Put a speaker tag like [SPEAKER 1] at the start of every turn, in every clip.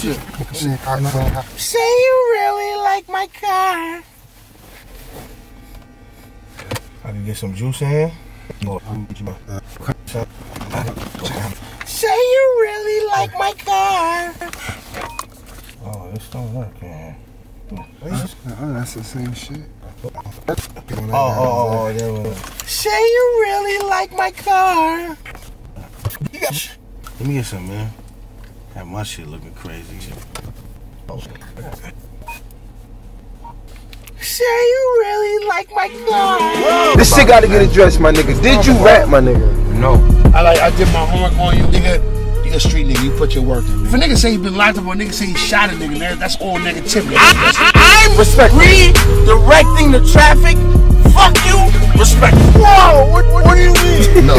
[SPEAKER 1] shit. Say you really like my car. I can get some juice in here. Say you really like my car. Oh, this don't work, man.
[SPEAKER 2] That's the same shit.
[SPEAKER 1] Oh, there we go. Say you really like my car. Let me get some, man. Have my shit looking crazy. Say you really like my car.
[SPEAKER 2] This shit gotta get addressed, my nigga. Did you rap, my nigga?
[SPEAKER 1] No. I did my homework on you, nigga. You a street nigga, you put your work in. If a nigga say he been locked up or a nigga say he shot a nigga, man, that's all negativity. I'm redirecting the traffic. Fuck you. Respect. Whoa, what do you mean? No.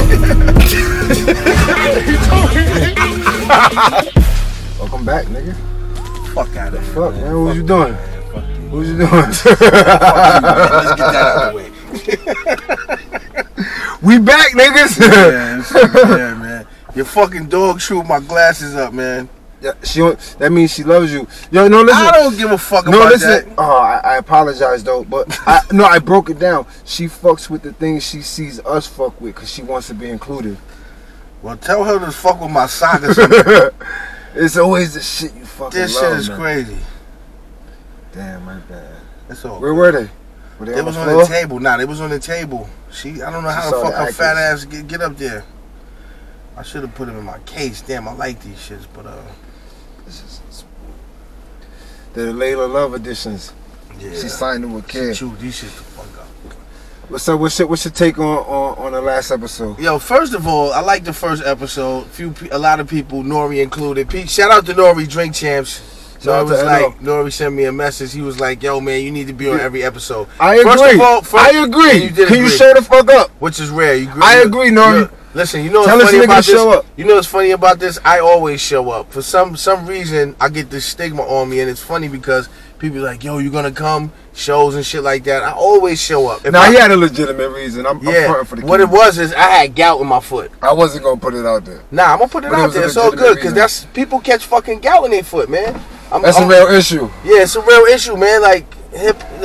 [SPEAKER 2] Welcome back, nigga.
[SPEAKER 1] Fuck out of here.
[SPEAKER 2] Fuck, man. What was you doing? What was you doing?
[SPEAKER 1] Let's get that out of the way.
[SPEAKER 2] We back, niggas.
[SPEAKER 1] Yeah, man. Your fucking dog chewed my glasses up, man.
[SPEAKER 2] Yeah, that means she loves you. Yo, no, listen.
[SPEAKER 1] I don't give a fuck about that.
[SPEAKER 2] Oh, I apologize though, but I broke it down. She fucks with the things she sees us fuck with because she wants to be included.
[SPEAKER 1] Well, tell her to fuck with my sock or something.
[SPEAKER 2] It's always the shit you fucking
[SPEAKER 1] this
[SPEAKER 2] love,
[SPEAKER 1] shit is
[SPEAKER 2] man.
[SPEAKER 1] crazy.
[SPEAKER 2] Damn, my bad.
[SPEAKER 1] That's all.
[SPEAKER 2] Where were they? Were they
[SPEAKER 1] It
[SPEAKER 2] on
[SPEAKER 1] was
[SPEAKER 2] the
[SPEAKER 1] on
[SPEAKER 2] floor?
[SPEAKER 1] the table. Nah, they was on the table. I don't know how the fuck her fat ass get up there. I should have put them in my case. Damn, I like these shits, but
[SPEAKER 2] the Layla Love editions.
[SPEAKER 1] Yeah.
[SPEAKER 2] She signed them with care.
[SPEAKER 1] Chew these shit the fuck up.
[SPEAKER 2] What's up? What's your take on the last episode?
[SPEAKER 1] Yo, first of all, I like the first episode. A lot of people, Nori included. Shout out to Nori, Drink Champs. Nori sent me a message. He was like, "Yo, man, you need to be on every episode."
[SPEAKER 2] I agree. I agree. Can you show the fuck up?
[SPEAKER 1] Which is rare.
[SPEAKER 2] I agree, Nori.
[SPEAKER 1] Listen, you know what's funny about this? You know what's funny about this? I always show up. For some reason, I get this stigma on me, and it's funny because people are like, "Yo, you gonna come shows and shit like that?" I always show up.
[SPEAKER 2] Now he had a legitimate reason. I'm fronting for the
[SPEAKER 1] what it was is I had gout in my foot.
[SPEAKER 2] I wasn't gonna put it out there.
[SPEAKER 1] Nah, I'm gonna put it out there. It's all good because people catch fucking gout in their foot, man.
[SPEAKER 2] That's a real issue.
[SPEAKER 1] Yeah, it's a real issue, man. Like,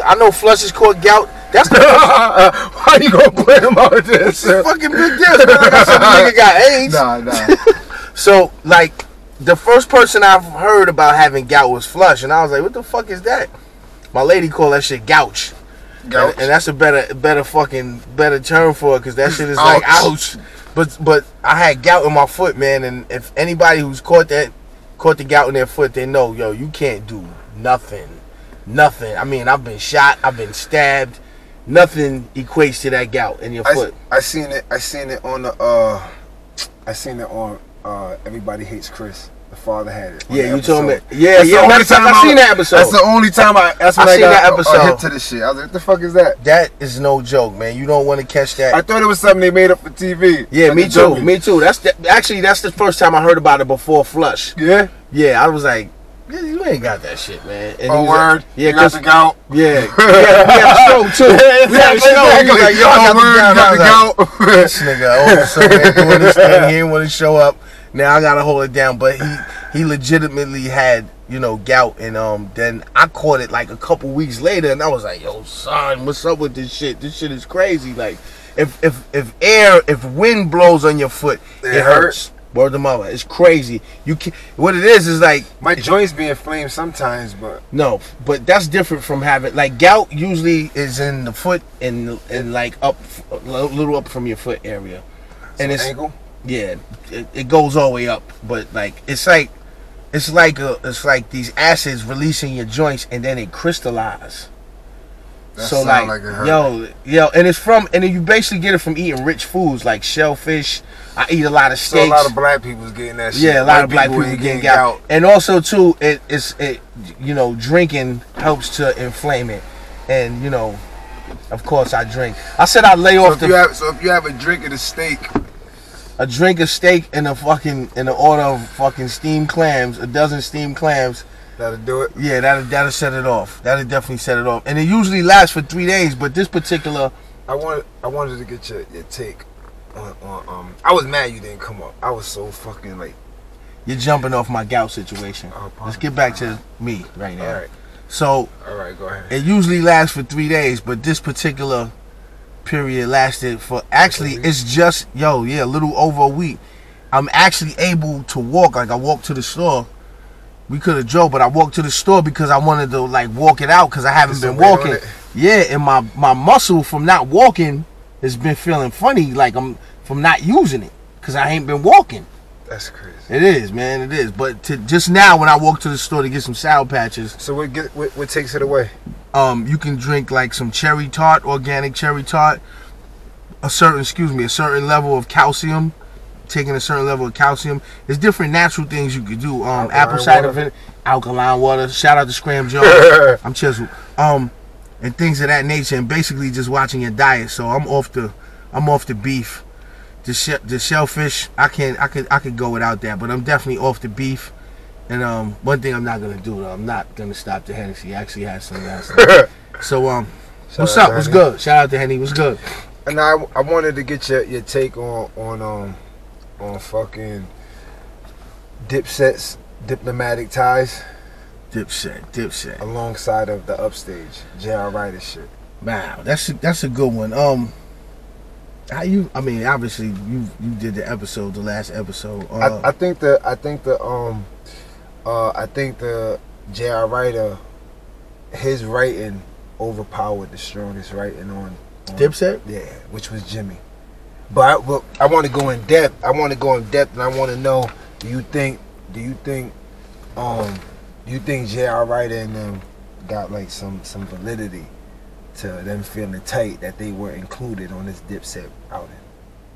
[SPEAKER 1] I know Flush is called gout. That's the
[SPEAKER 2] why you gonna put him out there?
[SPEAKER 1] It's a fucking big deal. Man. Like I said, the nigga got AIDS.
[SPEAKER 2] Nah. So,
[SPEAKER 1] like, the first person I've heard about having gout was Flush, and I was like, what the fuck is that? My lady called that shit gouch. And that's a better term for it, because that shit is like ouch. But I had gout in my foot, man, and if anybody who's caught the gout in their foot, they know, yo, you can't do nothing. I mean, I've been shot, I've been stabbed. Nothing equates to that gout in your foot.
[SPEAKER 2] I seen it on Everybody Hates Chris. The father had it.
[SPEAKER 1] Yeah, you told me. Yeah. I seen that episode.
[SPEAKER 2] That's the only time I seen
[SPEAKER 1] that episode.
[SPEAKER 2] Hip to this shit. I was like, what the fuck is that?
[SPEAKER 1] That is no joke, man. You don't want to catch that.
[SPEAKER 2] I thought it was something they made up for TV.
[SPEAKER 1] Yeah, me too. That's the first time I heard about it before Flush.
[SPEAKER 2] Yeah?
[SPEAKER 1] Yeah, I was like, you ain't got that shit, man. And
[SPEAKER 2] oh, word?
[SPEAKER 1] Like, yeah,
[SPEAKER 2] you got the gout?
[SPEAKER 1] Yeah. We had a show, too. We had a show. He was like, yo, I got the gout. This nigga, all of a sudden, ain't doing this thing. He didn't want to show up. Now I got to hold it down. But he legitimately had, gout. And then I caught it like a couple weeks later. And I was like, yo, son, what's up with this shit? This shit is crazy. Like, if wind blows on your foot, it hurts. Word to mother, it's crazy. What it is like
[SPEAKER 2] my joints be inflamed sometimes, but
[SPEAKER 1] but that's different from having like gout. Usually is in the foot and like up a little up from your foot area, and it's
[SPEAKER 2] ankle.
[SPEAKER 1] Yeah, it goes all the way up, but like it's like these acids releasing your joints and then it crystallize.
[SPEAKER 2] That so like
[SPEAKER 1] yo, and then you basically get it from eating rich foods like shellfish. I eat a lot of steaks.
[SPEAKER 2] So a lot of black people's getting that shit.
[SPEAKER 1] Yeah, a lot of black people getting gout. And also too, drinking helps to inflame it. And of course I drink. I said I lay off
[SPEAKER 2] So if you have a drink of steak
[SPEAKER 1] and an order of fucking steamed clams, a dozen steamed clams.
[SPEAKER 2] That'll do it.
[SPEAKER 1] Yeah, that'll set it off. That'll definitely set it off. And it usually lasts for 3 days, but this particular,
[SPEAKER 2] I wanted to get your take on I was mad you didn't come up. I was so fucking like
[SPEAKER 1] you're jumping off my gout situation. Let's get back to me right now.
[SPEAKER 2] All right.
[SPEAKER 1] So,
[SPEAKER 2] all right, go ahead.
[SPEAKER 1] It usually lasts for 3 days, but this particular period lasted for it's just a little over a week. I'm actually able to walk. Like I walked to the store. We could have drove, but I walked to the store because I wanted to like walk it out because I haven't been walking. Yeah, and my muscle from not walking has been feeling funny, like I'm from not using it because I ain't been walking.
[SPEAKER 2] That's crazy.
[SPEAKER 1] It is, man. It is. But just now, when I walked to the store to get some Sour Patches.
[SPEAKER 2] So what takes it away?
[SPEAKER 1] You can drink like some cherry tart, organic cherry tart. A certain level of calcium. Taking a certain level of calcium. There's different natural things you could do. Apple cider vinegar, alkaline water. Shout out to Scram Jones. I'm chiseled. And things of that nature. And basically just watching your diet. So I'm off the beef. The shellfish, I could go without that, but I'm definitely off the beef. And one thing I'm not gonna do though, I'm not gonna stop the Hennessy. I actually had some last night. So what's up? What's good? Shout out to Henny. What's good?
[SPEAKER 2] And I wanted to get your take on fucking Dipset's diplomatic ties.
[SPEAKER 1] Dipset.
[SPEAKER 2] Alongside of the Upstage, J.R. Ryder shit.
[SPEAKER 1] Wow, that's a good one. Obviously you did the last episode.
[SPEAKER 2] I think the J.R. Ryder, his writing overpowered the strongest writing on
[SPEAKER 1] Dipset.
[SPEAKER 2] Yeah, which was Jimmy. But I want to go in depth. And I want to know: Do you think J.R. Ryder and them got like some validity to them feeling tight that they were included on this Dipset outing?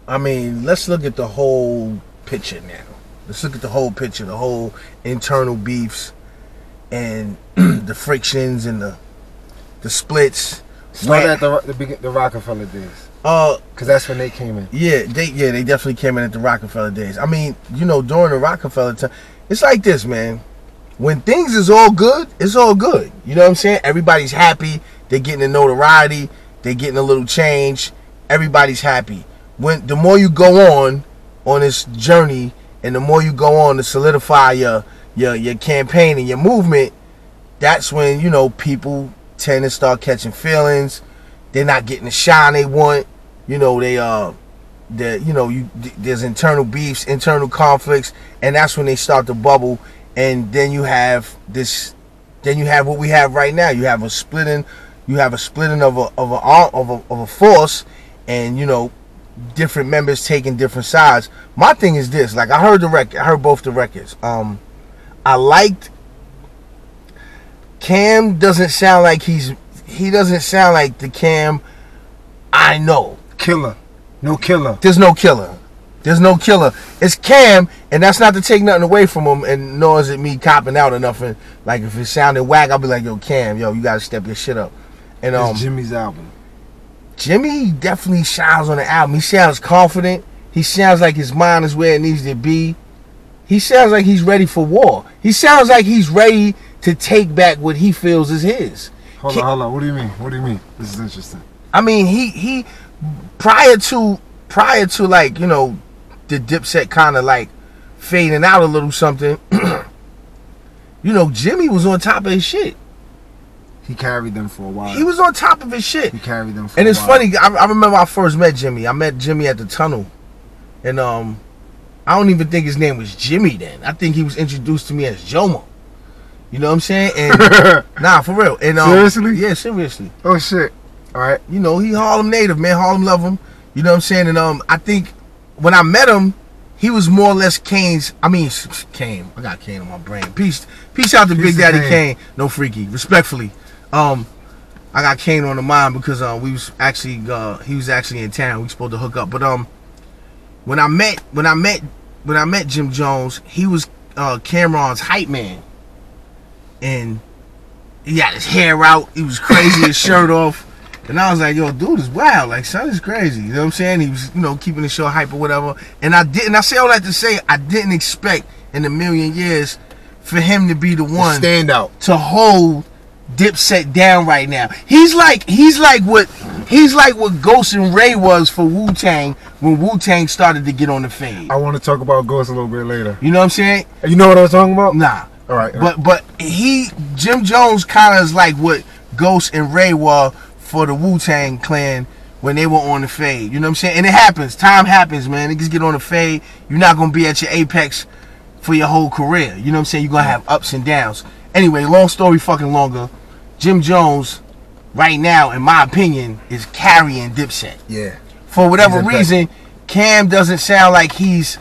[SPEAKER 1] I mean, let's look at the whole picture now. Let's look at the whole picture, the whole internal beefs and the frictions and the splits.
[SPEAKER 2] Start at the Rockefeller days. Because that's when they came in.
[SPEAKER 1] Yeah, they definitely came in at the Rockefeller days. I mean, during the Rockefeller time, it's like this, man. When things is all good, it's all good. You know what I'm saying? Everybody's happy. They're getting the notoriety. They're getting a little change. Everybody's happy. When the more you go on this journey, and the more you go on to solidify your campaign and your movement, that's when people tend to start catching feelings. They're not getting the shine they want. There's internal beefs, internal conflicts, and that's when they start to bubble. And then you have what we have right now. You have a splitting of a force, and different members taking different sides. My thing is this: like I heard both the records. I liked Cam. Doesn't sound like he doesn't sound like the Cam I know.
[SPEAKER 2] Killer. No killer.
[SPEAKER 1] There's no killer. It's Cam, and that's not to take nothing away from him, and nor is it me copping out or nothing. Like if it sounded whack, I'll be like, yo, Cam, you gotta step your shit up. And
[SPEAKER 2] it's Jimmy's album.
[SPEAKER 1] Jimmy definitely shines on the album. He sounds confident. He sounds like his mind is where it needs to be. He sounds like he's ready for war. He sounds like he's ready to take back what he feels is his.
[SPEAKER 2] Hold on. What do you mean? This is interesting.
[SPEAKER 1] I mean, he prior to like, the Dipset kind of like fading out a little something, Jimmy was on top of his shit.
[SPEAKER 2] He carried them for a while.
[SPEAKER 1] He was on top of his shit.
[SPEAKER 2] He carried them for
[SPEAKER 1] and
[SPEAKER 2] a
[SPEAKER 1] it's
[SPEAKER 2] while.
[SPEAKER 1] funny, I remember I first met Jimmy. I met Jimmy at the Tunnel. And I don't even think his name was Jimmy then. I think he was introduced to me as Jomo. You know what I'm saying? And nah, for real. And
[SPEAKER 2] seriously?
[SPEAKER 1] Yeah, seriously.
[SPEAKER 2] Oh shit. Alright.
[SPEAKER 1] He Harlem native, man. Harlem love him. You know what I'm saying? And I think when I met him, he was more or less Kane. I got Kane on my brain. Peace out to Big Daddy Kane. No freaky. Respectfully. I got Kane on the mind because he was actually in town. We were supposed to hook up. But when I met Jim Jones, he was Cameron's hype man. And he had his hair out. He was crazy, his shirt off. And I was like, yo, dude is wild. Like, son is crazy. You know what I'm saying? He was, keeping the show hype or whatever. And I say all that to say, I didn't expect in a million years for him to be the one
[SPEAKER 2] stand out,
[SPEAKER 1] to hold Dipset down right now. He's like what Ghost and Ray was for Wu-Tang when Wu-Tang started to get on the fade.
[SPEAKER 2] I want to talk about Ghost a little bit later.
[SPEAKER 1] You know what I'm saying?
[SPEAKER 2] You know what I was talking about?
[SPEAKER 1] Nah.
[SPEAKER 2] All right.
[SPEAKER 1] But Jim Jones kind of is like what Ghost and Ray were for the Wu-Tang Clan when they were on the fade. You know what I'm saying? And it happens. Time happens, man. Niggas get on the fade. You're not going to be at your apex for your whole career. You know what I'm saying? You're going to have ups and downs. Anyway, long story fucking longer. Jim Jones, right now, in my opinion, is carrying Dipset.
[SPEAKER 2] Yeah.
[SPEAKER 1] For whatever reason, Cam doesn't sound like he's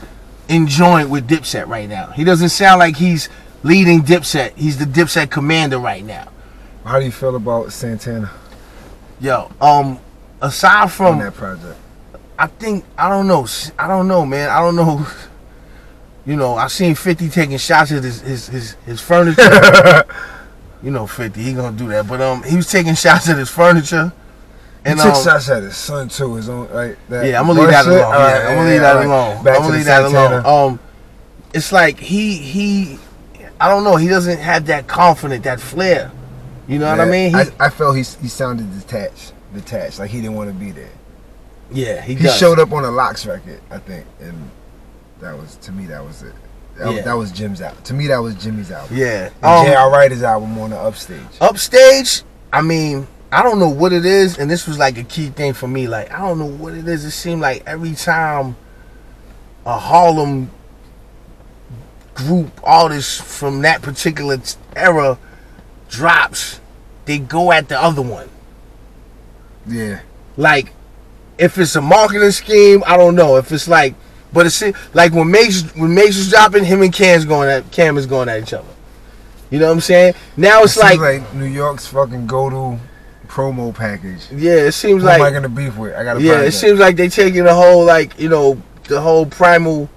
[SPEAKER 1] enjoying with Dipset right now. He doesn't sound like he's leading Dipset. He's the Dipset commander right now.
[SPEAKER 2] How do you feel about Santana?
[SPEAKER 1] Yo, aside from
[SPEAKER 2] on that project,
[SPEAKER 1] I don't know, man. I don't know. You know, I seen 50 taking shots at his furniture. You know 50, he gonna do that. But he was taking shots at his furniture. And
[SPEAKER 2] he took shots at his son too. His own, like that.
[SPEAKER 1] Yeah, I'm gonna leave that alone. Yeah, I'm gonna leave that alone. I'm gonna leave that alone. It's like he I don't know. He doesn't have that confidence, that flair. You know what I mean?
[SPEAKER 2] I felt he sounded detached, like he didn't want to be there.
[SPEAKER 1] Yeah, he
[SPEAKER 2] showed up on a Locks record, I think, and that was, to me, that was it. That was Jim's album. To me, that was Jimmy's album.
[SPEAKER 1] Yeah.
[SPEAKER 2] J.R. Writer's album on the Upstage.
[SPEAKER 1] Upstage, I mean, I don't know what it is, and this was like a key thing for me. Like, I don't know what it is. It seemed like every time a Harlem group artist from that particular era drops, they go at the other one.
[SPEAKER 2] Yeah.
[SPEAKER 1] Like, if it's a marketing scheme, I don't know. If it's like, but it's like when Mace was dropping, him and Cam is going at each other. You know what I'm saying? Now it's like
[SPEAKER 2] New York's fucking go-to promo package.
[SPEAKER 1] Yeah, it seems
[SPEAKER 2] Who
[SPEAKER 1] like.
[SPEAKER 2] am I gonna beef with? I got.
[SPEAKER 1] Yeah, it seems like they taking the whole, like, you know, the whole primal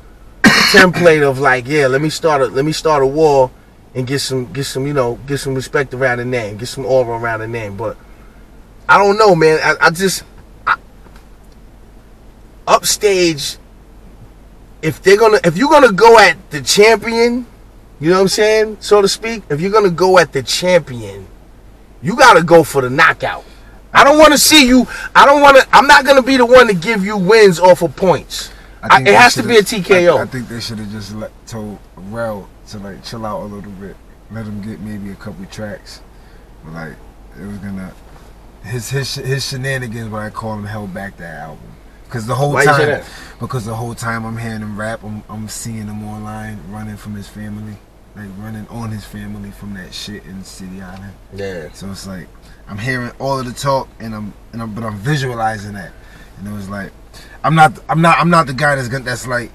[SPEAKER 1] template of like, yeah, let me start a war and get some respect around the name, get some aura around the name. But I don't know, man. I Upstage, if you're gonna go at the champion, you know what I'm saying, so to speak, if you're gonna go at the champion, you gotta go for the knockout. I don't want to see you. I'm not gonna be the one to give you wins off of points. It has to be a TKO.
[SPEAKER 2] I think they should have just told Rel to like chill out a little bit, let him get maybe a couple tracks, but like it was gonna his shenanigans, what I call him, held back that album. Because the whole time I'm hearing him rap, I'm seeing him online running from his family, like running on his family from that shit in City Island.
[SPEAKER 1] Yeah.
[SPEAKER 2] So it's like I'm hearing all of the talk, but I'm visualizing that, and it was like I'm not the guy that's like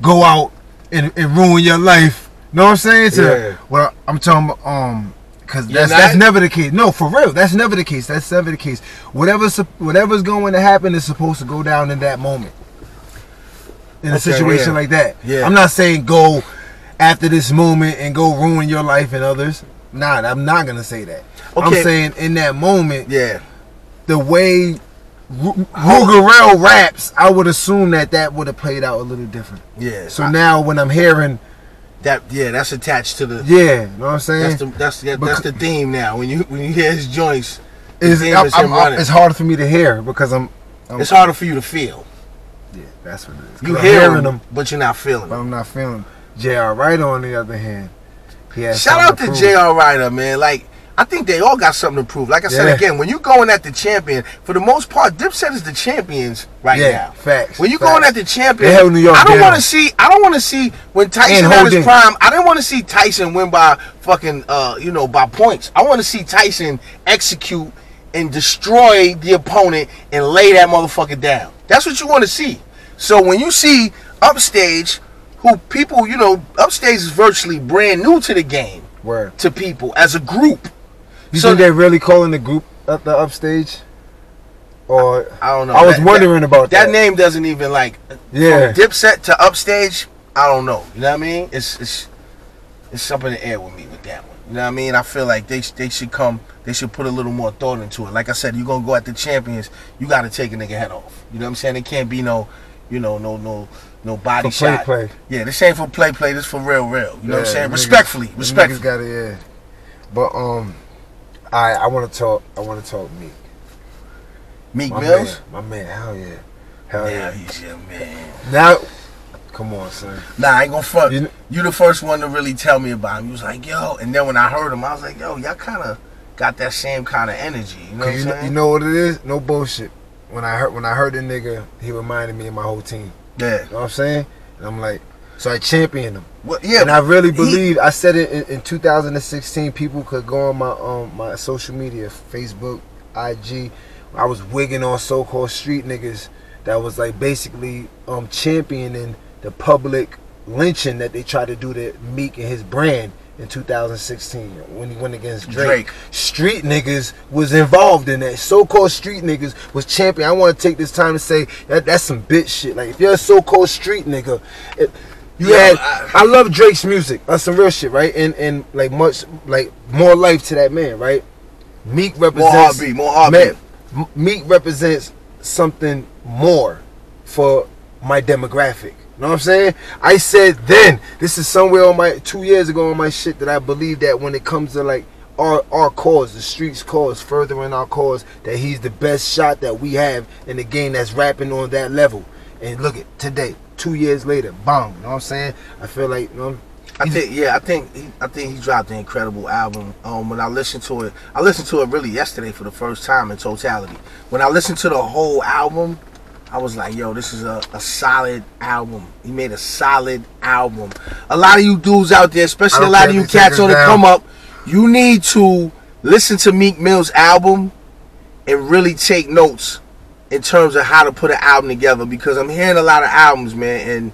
[SPEAKER 2] go out and ruin your life. You know what I'm saying? Well, I'm talking about because that's never the case. No, for real, that's never the case. That's never the case. Whatever's going to happen is supposed to go down in that moment. In a situation like that. Yeah. I'm not saying go after this moment and go ruin your life and others. Nah, I'm not gonna say that. Okay. I'm saying in that moment, the way Rugerel raps, I would assume that would have played out a little different. Yeah. So now when I'm hearing that's attached to the. Yeah, you know what I'm saying? That's the theme now. When you hear his joints, it's hard for me to hear because it's harder for you to feel. Yeah, that's what it is. You hearing them, but you're not feeling them. But I'm not feeling them. J.R. Writer, on the other hand, he has shout out to J.R. Writer, man. Like, I think they all got something to prove. Like I said again, when you're going at the champion, for the most part, Dipset is the champions now. Facts. When you're going at the champion, I don't want to see when Tyson had his prime. I didn't want to see Tyson win by fucking by points. I want to see Tyson execute and destroy the opponent and lay that motherfucker down. That's what you want to see. So when you see Upstage, Upstage is virtually brand new to the game. Word. To people as a group. You think they're really calling the group up the Upstage? Or I don't know. I was wondering about that. That name doesn't even from Dipset to Upstage. I don't know. You know what I mean? It's up in the air with me with that one. You know what I mean? I feel like they should put a little more thought into it. Like I said, you're gonna go at the champions, you gotta take a nigga head off. You know what I'm saying? It can't be no body shot. Play. Yeah, this ain't for play. This for real. You know what I'm saying? Respectfully. Got it, yeah. But Alright, I want to talk Meek.
[SPEAKER 1] Meek Mills?
[SPEAKER 2] My man, hell yeah. Hell yeah.
[SPEAKER 1] He's your man.
[SPEAKER 2] Now, come on, son.
[SPEAKER 1] Nah, I ain't gonna front. You the first one to really tell me about him. He was like, yo. And then when I heard him, I was like, yo, y'all kind of got that same kind of energy. You know what I'm saying?
[SPEAKER 2] You know what it is? No bullshit. When I heard the nigga, he reminded me of my whole team.
[SPEAKER 1] Yeah.
[SPEAKER 2] You know what I'm saying? And I'm like, so I championed him.
[SPEAKER 1] Well, yeah.
[SPEAKER 2] And I really believe, I said it in 2016, people could go on my social media, Facebook, IG. I was wigging on so-called street niggas that was like basically championing the public lynching that they tried to do to Meek and his brand in 2016 when he went against Drake. Street niggas was involved in that. So-called street niggas was champion. I want to take this time to say that's some bitch shit. Like, if you're a so-called street nigga, I love Drake's music. That's some real shit, right? And like much like more life to that man, right? Meek represents
[SPEAKER 1] more heartbeat.
[SPEAKER 2] Meek represents something more for my demographic. You know what I'm saying? I said then, this is somewhere on my 2 years ago on my shit, that I believe that when it comes to like our cause, the streets cause, furthering our cause, that he's the best shot that we have in the game that's rapping on that level. And look at today, 2 years later, bang. You know what I'm saying? I feel like, you know,
[SPEAKER 1] I think he dropped an incredible album. When I listened to it really yesterday for the first time in totality. When I listened to the whole album, I was like, yo, this is a solid album. He made a solid album. A lot of you dudes out there, especially a lot of you cats on the come up, you need to listen to Meek Mill's album and really take notes in terms of how to put an album together, because I'm hearing a lot of albums, man, and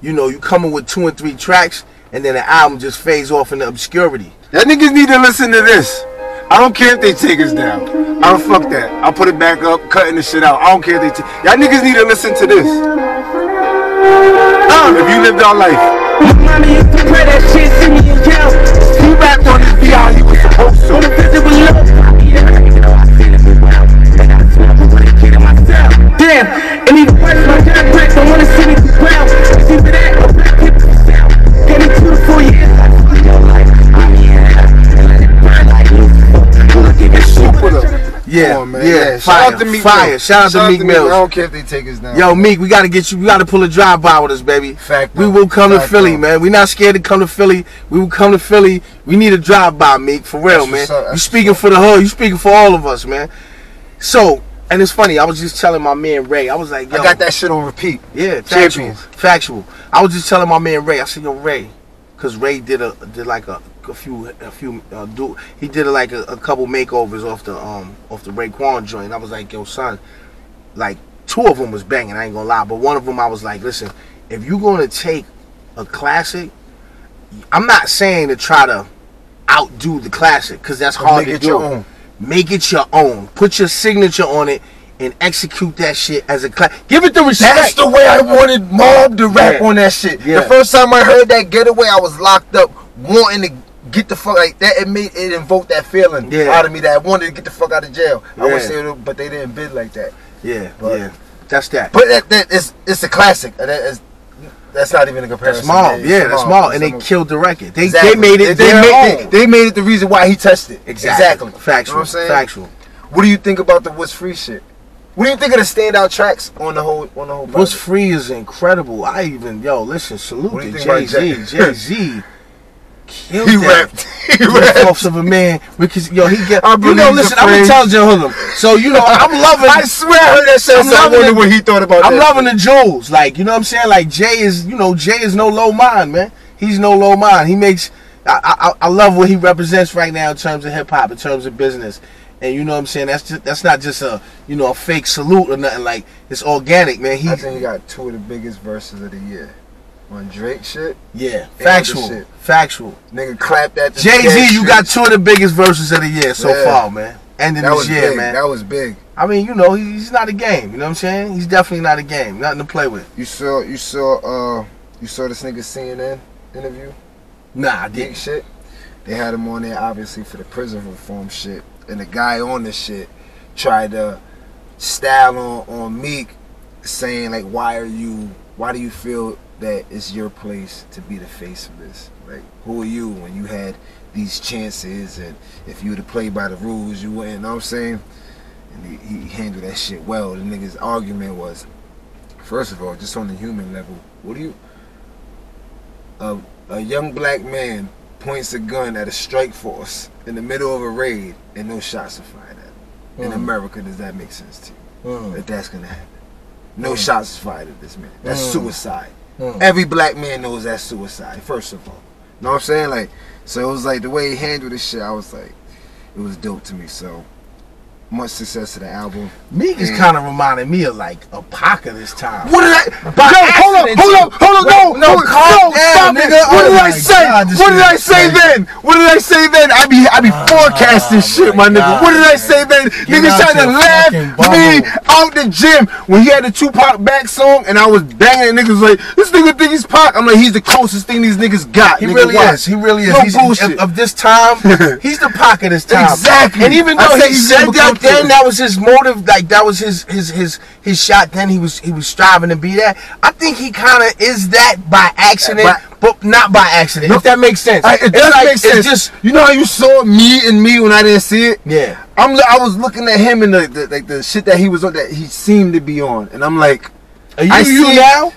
[SPEAKER 1] you know, you coming with 2 and 3 tracks, and then the album just fades off into obscurity.
[SPEAKER 2] Y'all niggas need to listen to this. I don't care if they take us down. I don't fuck that. I'll put it back up, cutting the shit out. I don't care if they take. Y'all niggas need to listen to this. If you lived our life.
[SPEAKER 3] My mama used to pray that shit, see me in jail.
[SPEAKER 2] He rapped on this beat how he was supposed to.
[SPEAKER 3] On the visit with love. Damn, and even worse, my job breaks. I wanna see me do well. It's either that or black people sound. Get me 2 to 4 years.
[SPEAKER 1] Yeah,
[SPEAKER 2] on, man.
[SPEAKER 1] yeah,
[SPEAKER 2] Shout out to Meek Mill.
[SPEAKER 1] Shout out to Meek Mill.
[SPEAKER 2] I don't care if they take us down.
[SPEAKER 1] Yo, Meek, we gotta get you. We gotta pull a drive-by with us, baby.
[SPEAKER 2] Fact.
[SPEAKER 1] We will come to Philly, man. We not scared to come to Philly. We will come to Philly. We need a drive-by, Meek, for real, man. You speaking for the hood. You speaking for all of us, man. So, and it's funny. I was just telling my man Ray. I was like, yo,
[SPEAKER 2] I got that shit on repeat.
[SPEAKER 1] Yeah, factual. I was just telling my man Ray. I said, yo, Ray, because Ray did like a few he did like a couple makeovers off the Raekwon joint. I was like, yo, son, like 2 of them was banging, I ain't gonna lie, but one of them I was like, listen, if you're gonna take a classic, I'm not saying to try to outdo the classic, because that's hard to do. Make it your own. Put your signature on it and execute that shit as a classic. Give it the respect.
[SPEAKER 2] That's the way I wanted Mob to rap on that shit. The first time I heard that Getaway, I was locked up wanting to get the fuck like that. It invoked that feeling out of me that I wanted to get the fuck out of jail. I would say, but they didn't bid like that.
[SPEAKER 1] That's that.
[SPEAKER 2] But it's a classic. That's not even a comparison.
[SPEAKER 1] That's Mob. And they killed the record. They made it.
[SPEAKER 2] They made it the reason why he touched it.
[SPEAKER 1] Exactly. Factual.
[SPEAKER 2] You know what I'm saying?
[SPEAKER 1] Factual.
[SPEAKER 2] What do you think about the What's Free shit? What do you think of the standout tracks on the whole project?
[SPEAKER 1] What's Free is incredible. Listen, salute to Jay-Z. Killed
[SPEAKER 2] he
[SPEAKER 1] that.
[SPEAKER 2] rapped. He rapped.
[SPEAKER 1] Of a man, because listen, I'm gonna tell you Hoodlum. So I'm loving.
[SPEAKER 2] I swear I heard that shit. I wonder what he thought about that.
[SPEAKER 1] I'm loving the jewels, like you know what I'm saying. Like Jay is no low mind, man. He's no low mind. He makes. I love what he represents right now in terms of hip hop, in terms of business, and you know what I'm saying. That's not just a a fake salute or nothing. Like it's organic, man.
[SPEAKER 2] I think he got 2 of the biggest verses of the year. On Drake shit?
[SPEAKER 1] Yeah. Factual.
[SPEAKER 2] Nigga clapped at the
[SPEAKER 1] Jay-Z, you got 2 of the biggest verses of the year so far, man. Ending this year, man.
[SPEAKER 2] That was big.
[SPEAKER 1] I mean, he's not a game. You know what I'm saying? He's definitely not a game. Nothing to play with.
[SPEAKER 2] You saw this nigga CNN interview?
[SPEAKER 1] Nah, I didn't.
[SPEAKER 2] Shit. They had him on there obviously for the prison reform shit. And the guy on the shit tried to style on Meek, saying like, why do you feel that it's your place to be the face of this. Like, who are you when you had these chances, and if you were to play by the rules, you wouldn't, you know what I'm saying? And he handled that shit well. The nigga's argument was, first of all, just on the human level, what do you... A young black man points a gun at a strike force in the middle of a raid and no shots are fired at. In America, does that make sense to you? That that's gonna happen? No shots fired at this man. That's suicide. Every black man knows that's suicide, first of all. You know what I'm saying? Like, so it was like the way he handled this shit, I was like, it was dope to me. So much success to the album.
[SPEAKER 1] Meek is kind of reminding me of like a Paca this time.
[SPEAKER 2] What did I? Hold up, no, stop, nigga. What did I say? What did I say then? What did I say then? I be forecasting shit, my nigga. What did I say then? Niggas trying to laugh me out the gym when he had the Tupac back song and I was banging. And niggas like, this nigga think he's Pac. I'm like, he's the closest thing these niggas got.
[SPEAKER 1] He really is. He really is. He's bullshit. Of this time, he's the Pac of this time.
[SPEAKER 2] Exactly.
[SPEAKER 1] And even though he said that then, that was his motive. Like that was his shot. Then he was striving to be that. I think he kind of is that by accident, but not by accident. No, if that makes sense.
[SPEAKER 2] It does make sense. Just, you know how you saw me when I didn't see it.
[SPEAKER 1] Yeah.
[SPEAKER 2] I was looking at him and the shit that he was on, that he seemed to be on, and I'm like,
[SPEAKER 1] are you now?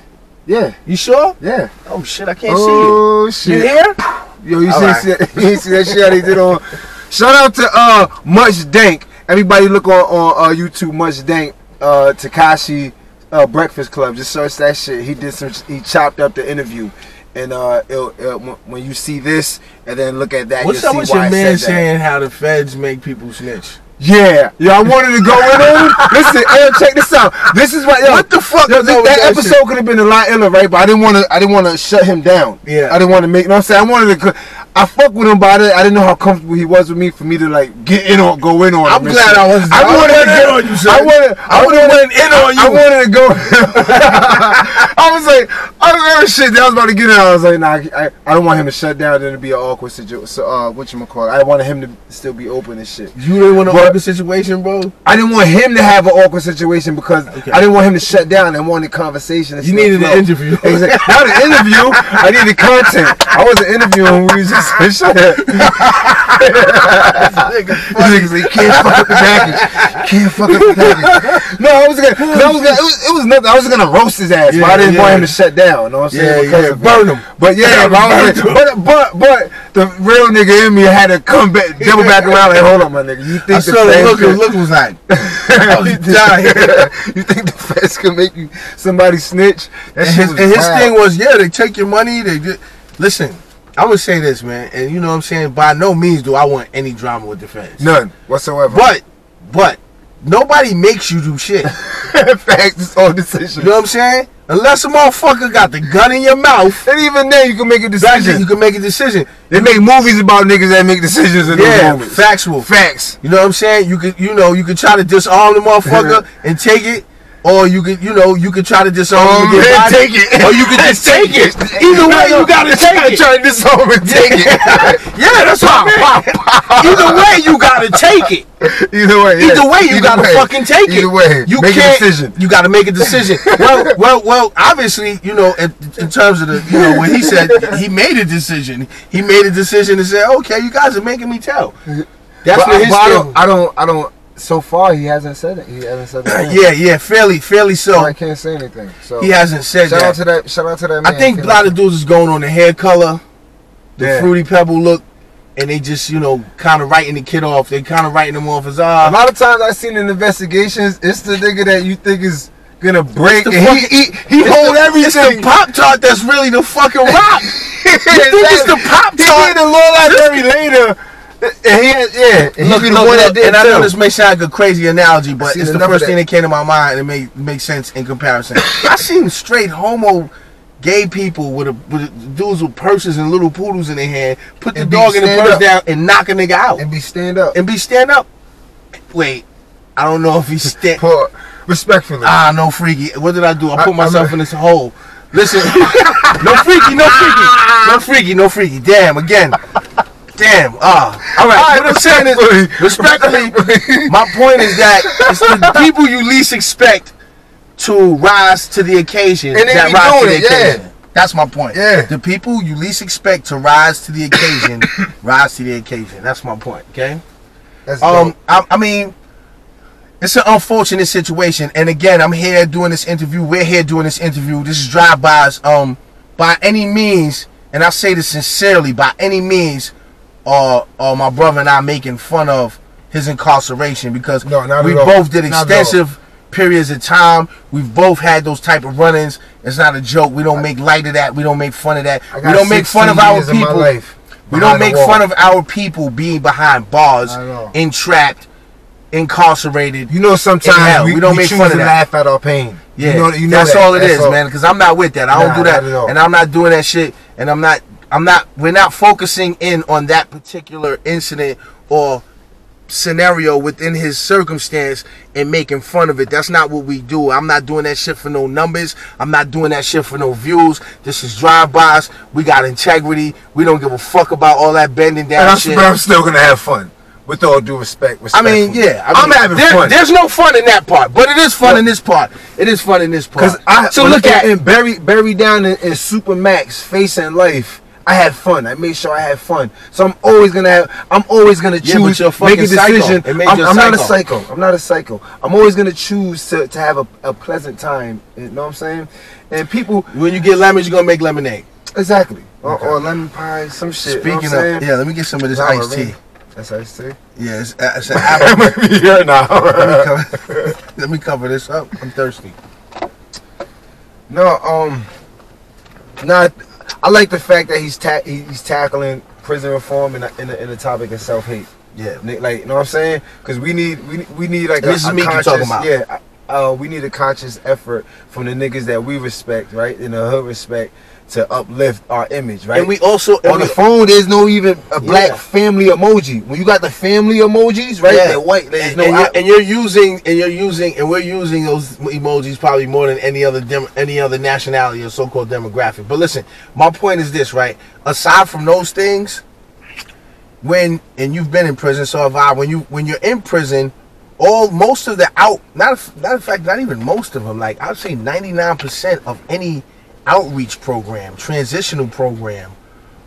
[SPEAKER 2] Yeah.
[SPEAKER 1] You sure?
[SPEAKER 2] Yeah.
[SPEAKER 1] Oh shit, I can't see you.
[SPEAKER 2] Oh shit.
[SPEAKER 1] You here?
[SPEAKER 2] Yo, you see that shit they did on. Shout out to Much Dank. Everybody look on YouTube, Much Dank, Tekashi Breakfast Club. Just search that shit. He chopped up the interview. And when you see this and then look at that,
[SPEAKER 1] what's
[SPEAKER 2] you'll see
[SPEAKER 1] your
[SPEAKER 2] why
[SPEAKER 1] man
[SPEAKER 2] I said
[SPEAKER 1] saying how the feds make people snitch?
[SPEAKER 2] Yeah, I wanted to go in on him. Listen, check this out. This is what.
[SPEAKER 1] What the fuck?
[SPEAKER 2] That episode could have been a lot iller, right? But I didn't want to shut him down.
[SPEAKER 1] Yeah.
[SPEAKER 2] I didn't want to make. You know what I'm saying? I wanted to. I fuck with him, but I didn't know how comfortable he was with me for me to like go in on him.
[SPEAKER 1] I'm glad I was.
[SPEAKER 2] I wanted to get on you, son. I would have went in on you. I wanted to go. I was like, shit. That was about to get in. I was like, nah, I don't want him to shut down. Then to be an awkward situation. So, whatchamacallit? I wanted him to still be open and shit.
[SPEAKER 1] You didn't want an awkward situation, bro?
[SPEAKER 2] I didn't want him to have an awkward situation because I didn't want him to shut down and wanted conversation.
[SPEAKER 1] You needed an interview.
[SPEAKER 2] Exactly. Not an interview. I needed content. I wasn't interviewing. We was just shut up. Niggas like, can't fuck up the package. Can't fuck up the package. No, I was gonna. It was nothing. I was gonna roast his ass, but I didn't want him to shut down. You know what I'm saying?
[SPEAKER 1] Yeah, burn him.
[SPEAKER 2] But yeah, but the real nigga in me had to come back, double back around. Like, hold on, my nigga. You think
[SPEAKER 1] the look was like, I was dying.
[SPEAKER 2] You think the feds can make you somebody snitch?
[SPEAKER 1] And his thing was, yeah, they take your money. Listen, I would say this, man, and you know what I'm saying. By no means do I want any drama with the feds.
[SPEAKER 2] None whatsoever.
[SPEAKER 1] But nobody makes you do shit.
[SPEAKER 2] Facts, it's all decisions.
[SPEAKER 1] You know what I'm saying? Unless a motherfucker got the gun in your mouth,
[SPEAKER 2] and even then you can make a decision.
[SPEAKER 1] You can make a decision.
[SPEAKER 2] They make movies about niggas that make decisions in those moments.
[SPEAKER 1] Factual.
[SPEAKER 2] Facts.
[SPEAKER 1] You know what I'm saying? You could try to disarm the motherfucker and take it. Or you could try to disarm him and
[SPEAKER 2] take it.
[SPEAKER 1] Or you could just take it. Either way, you gotta take it.
[SPEAKER 2] Try to disarm and take it.
[SPEAKER 1] Yeah, that's what I mean. Either way, you gotta take it.
[SPEAKER 2] Either way,
[SPEAKER 1] you gotta fucking take it.
[SPEAKER 2] Either way,
[SPEAKER 1] you
[SPEAKER 2] make a decision.
[SPEAKER 1] You gotta make a decision. Well. Obviously, in terms of the, when he said he made a decision, to say, okay, you guys are making me tell. That's what his thing.
[SPEAKER 2] I don't. So far, he hasn't said it. He hasn't said that.
[SPEAKER 1] Yeah, fairly so.
[SPEAKER 2] I can't say anything. So
[SPEAKER 1] he hasn't said that.
[SPEAKER 2] Shout out to that man.
[SPEAKER 1] I think a lot of dudes is going on the hair color, the Fruity Pebble look, and they just, kind of writing the kid off. They kind of writing him off as, A
[SPEAKER 2] lot of times I've seen in investigations, it's the nigga that you think is gonna break, and he hold everything.
[SPEAKER 1] It's the Pop-Tart that's really the fucking rock. You think it's the Pop-Tart?
[SPEAKER 2] He did the Lord Library later. And look,
[SPEAKER 1] I know this may sound like a crazy analogy, but it's the first thing that came to my mind, and it makes sense in comparison. I seen straight homo gay people with dudes with purses and little poodles in their hand put the dog in the purse down and knock a nigga out.
[SPEAKER 2] And be stand up.
[SPEAKER 1] Wait, I don't know if he's
[SPEAKER 2] respectfully.
[SPEAKER 1] No freaky. What did I do? I put myself in this hole. Listen, no freaky. Damn, again. Damn. All right. What I'm saying is, respectfully, my point is that it's the people you least expect to rise to the occasion
[SPEAKER 2] and
[SPEAKER 1] that rise to the occasion. That's my point.
[SPEAKER 2] Yeah.
[SPEAKER 1] The people you least expect to rise to the occasion, rise to the occasion. That's my point. Okay.
[SPEAKER 2] That's dope.
[SPEAKER 1] I mean, it's an unfortunate situation. And again, I'm here doing this interview. We're here doing this interview. This is Drive-Bys. By any means, and I say this sincerely, by any means, my brother and I making fun of his incarceration, because we both did extensive periods of time. We've both had those type of run-ins. It's not a joke. We don't make light of that. We don't make fun of that. We don't make fun of our people. We don't make fun of our people being behind bars, entrapped, incarcerated.
[SPEAKER 2] You know, sometimes we don't make fun of that. Laugh at our pain.
[SPEAKER 1] Yeah, you know that's all it is, man. Because I'm not with that. I don't do that, and I'm not doing that shit. And we're not focusing in on that particular incident or scenario within his circumstance and making fun of it. That's not what we do. I'm not doing that shit for no numbers. I'm not doing that shit for no views. This is Drive-Bys. We got integrity. We don't give a fuck about all that bending down shit.
[SPEAKER 2] But I'm still gonna have fun. With all due respect.
[SPEAKER 1] I mean, yeah. I'm having fun. There's no fun in that part, but it is fun in this part. It is fun in this part.
[SPEAKER 2] So look at it. Buried down in Supermax, Facing Life, I had fun. I made sure I had fun. So I'm always gonna choose, make a decision. I'm not a psycho. I'm not a psycho. I'm always gonna choose to have a pleasant time. You know what I'm saying? And people,
[SPEAKER 1] when you get lemons, you're gonna make lemonade.
[SPEAKER 2] Exactly. Or lemon pie, some shit.
[SPEAKER 1] Speaking of, yeah, let me get some of this iced tea.
[SPEAKER 2] That's iced tea?
[SPEAKER 1] Yeah, it's an apple.
[SPEAKER 2] Here now.
[SPEAKER 1] Let me cover this up. I'm thirsty.
[SPEAKER 2] No, I like the fact that he's tackling prison reform in the topic of self-hate.
[SPEAKER 1] Yeah,
[SPEAKER 2] like, you know what I'm saying? Because we need like
[SPEAKER 1] this is me talking about.
[SPEAKER 2] Yeah, we need a conscious effort from the niggas that we respect, right? In the hood respect, to uplift our image, right?
[SPEAKER 1] And we also
[SPEAKER 2] on the phone, there's no even a black family emoji. When you got the family emojis, right?
[SPEAKER 1] Yeah.
[SPEAKER 2] They're white. There's
[SPEAKER 1] and we're using those emojis probably more than any other nationality or so-called demographic. But listen, my point is this, right? Aside from those things, and you've been in prison, so have I. When you're in prison, most of the not even most of them, like I'd say 99% of any outreach program, transitional program,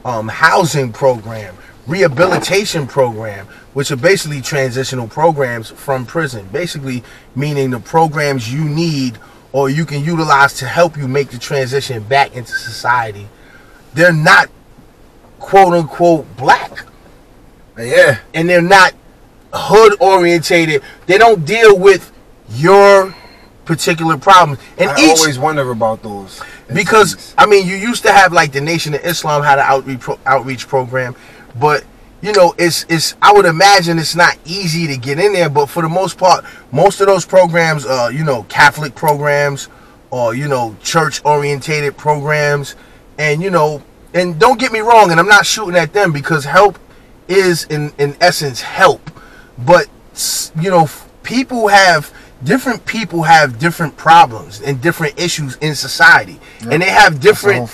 [SPEAKER 1] housing program, rehabilitation program, which are basically transitional programs from prison, basically meaning the programs you need or you can utilize to help you make the transition back into society. They're not quote unquote black.
[SPEAKER 2] Yeah.
[SPEAKER 1] And they're not hood orientated. They don't deal with your particular problems. And
[SPEAKER 2] I always wonder about those.
[SPEAKER 1] Because I mean, you used to have like the Nation of Islam had an outreach program, but you know, it's I would imagine it's not easy to get in there. But for the most part, most of those programs are, you know, Catholic programs or, you know, church orientated programs, and you know, and don't get me wrong, and I'm not shooting at them, because help is in essence help, but you know, different people have different problems and different issues in society. Yep. And they have different,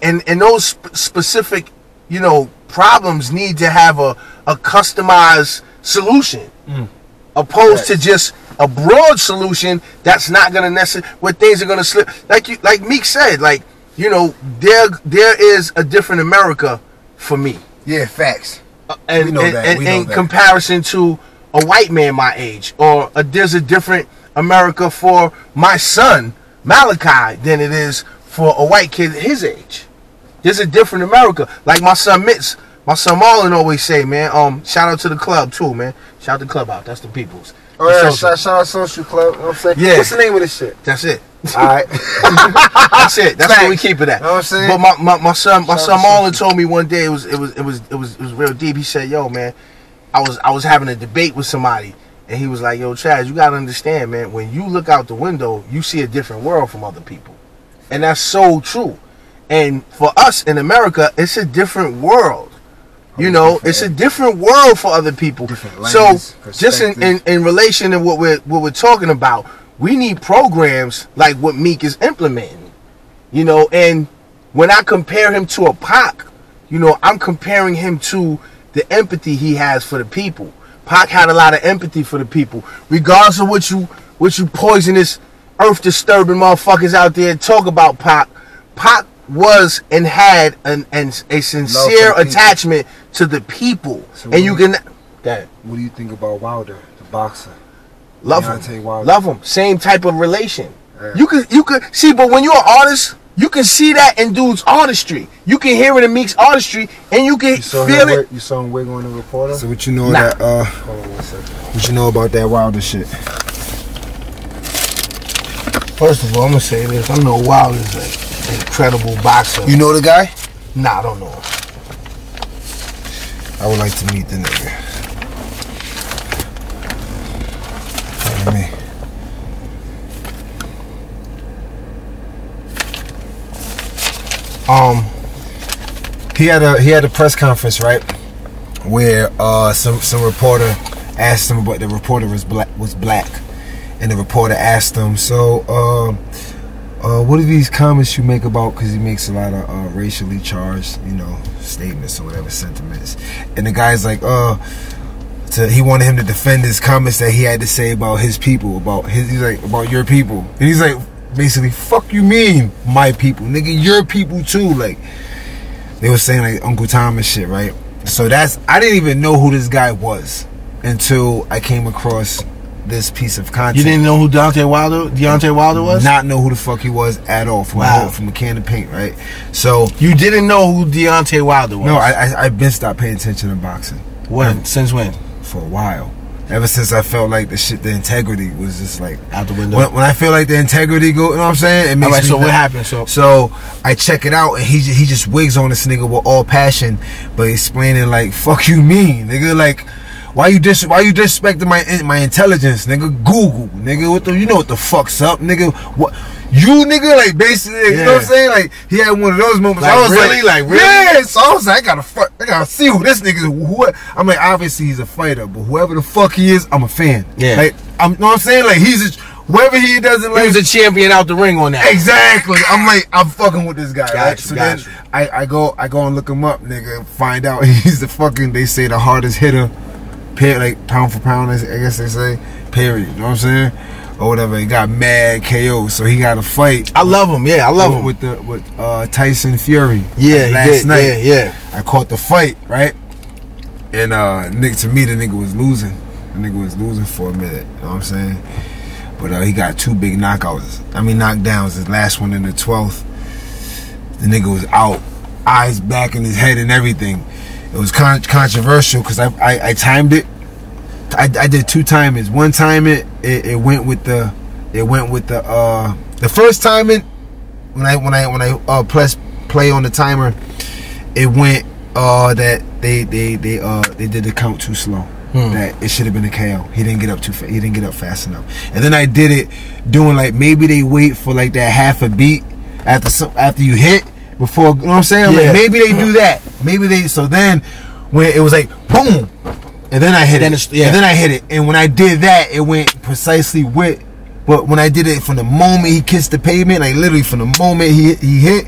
[SPEAKER 1] and those specific, you know, problems need to have a customized solution, opposed to just a broad solution that's not going to necessarily, where things are going to slip. Like Meek said, like, you know, there is a different America for me.
[SPEAKER 2] Yeah, facts.
[SPEAKER 1] And
[SPEAKER 2] we know that.
[SPEAKER 1] In comparison to a white man my age, or there's a different America for my son Malachi than it is for a white kid his age. There's a different America. Like my son Mitz, my son Marlon always say, man, shout out to the club too, man. Shout the club out. That's the people's.
[SPEAKER 2] Oh yeah, shout out Social Club. You know what I'm saying?
[SPEAKER 1] Yeah.
[SPEAKER 2] What's the name of this shit?
[SPEAKER 1] That's it.
[SPEAKER 2] Alright.
[SPEAKER 1] That's it. That's where we keep it at.
[SPEAKER 2] You know what I'm saying?
[SPEAKER 1] But my son Marlon told me one day, it was real deep. He said, yo, man, I was having a debate with somebody, and he was like, yo, Chaz, you gotta understand, man, when you look out the window, you see a different world from other people. And that's so true. And for us in America, it's a different world. You know, it's a different world for other people. So just in relation to what we're talking about, we need programs like what Meek is implementing. You know, and when I compare him to a Pac, you know, I'm comparing him to the empathy he has for the people. Pac had a lot of empathy for the people, regardless of what you poisonous, earth disturbing motherfuckers out there talk about Pac. Pac was and had a sincere attachment to the people. So and you can...
[SPEAKER 2] What do you think about Wilder, the boxer?
[SPEAKER 1] Love him. Love him. Same type of relation. Yeah. You could see, but when you're an artist, you can see that in dude's artistry. You can hear it in Meek's artistry, and you can feel it.
[SPEAKER 2] You saw him wig on the reporter. So what you know that? Hold on 1 second. What you know about that Wilder shit?
[SPEAKER 1] First of all, I'm gonna say this. I know Wilder's an incredible boxer.
[SPEAKER 2] You know the guy?
[SPEAKER 1] Nah, I don't know him.
[SPEAKER 2] I would like to meet the nigga. Me. He had a press conference, right, where some reporter asked him about, the reporter was black, and the reporter asked him, so what are these comments you make about, because he makes a lot of racially charged, you know, statements or whatever, sentiments, and the guy's like, he wanted him to defend his comments that he had to say about his people, he's like, about your people. And he's like, basically, fuck you mean, my people? Nigga, your people too. Like, they were saying like Uncle Tom and shit, right? So I didn't even know who this guy was until I came across this piece of content.
[SPEAKER 1] You didn't know who Deontay Wilder was?
[SPEAKER 2] Not know who the fuck he was at all. From a can of paint, right? So
[SPEAKER 1] you didn't know who Deontay Wilder was?
[SPEAKER 2] No, I've been stopped paying attention to boxing.
[SPEAKER 1] When? Since when?
[SPEAKER 2] For a while. Ever since I felt like the integrity was just like
[SPEAKER 1] out the window.
[SPEAKER 2] When I feel like the integrity go, you know what I'm saying? It makes me
[SPEAKER 1] so what happened?
[SPEAKER 2] So I check it out, and he just wigs on this nigga with all passion, but explaining like, "Fuck you mean, nigga? Like, why you disrespecting my intelligence, nigga? Google, nigga. You know what the fuck's up, nigga? What you nigga like basically? Yeah. You know what I'm saying? Like he had one of those moments.
[SPEAKER 1] Like, I was really?
[SPEAKER 2] Yeah. So I was like, I gotta see who this nigga is. I'm like, obviously he's a fighter, but whoever the fuck he is, I'm a fan.
[SPEAKER 1] Yeah.
[SPEAKER 2] Like you know what I'm saying? Like whoever he doesn't like,
[SPEAKER 1] he was a champion out the ring on that.
[SPEAKER 2] Exactly. I'm like, I'm fucking with this guy. Right? So
[SPEAKER 1] then
[SPEAKER 2] I go and look him up, nigga. Find out he's the fucking, they say, the hardest hitter. Like pound for pound, I guess they say. Period. You know what I'm saying? Or whatever. He got mad KO, so he got a fight.
[SPEAKER 1] I love him. Yeah, I love him
[SPEAKER 2] with Tyson Fury.
[SPEAKER 1] Yeah,
[SPEAKER 2] last night.
[SPEAKER 1] Yeah.
[SPEAKER 2] I caught the fight, right? And to me, the nigga was losing. The nigga was losing for a minute. You know what I'm saying? But he got two big knockdowns. His last one in the 12th. The nigga was out, eyes back in his head and everything. It was controversial because I timed it. I did two timings. One time it went with the first timing when I press play on the timer, it went that they did the count too slow. That it should have been a KO. He didn't get up too fast. He didn't get up fast enough. And then I did it doing like, maybe they wait for like that half a beat after you hit before, you know what I'm saying?
[SPEAKER 1] Yeah.
[SPEAKER 2] Like, maybe they do that. So then when it was like boom, and then I hit it. And then I hit it. And when I did that, it went precisely with. But when I did it from the moment he kissed the pavement, like literally from the moment he hit.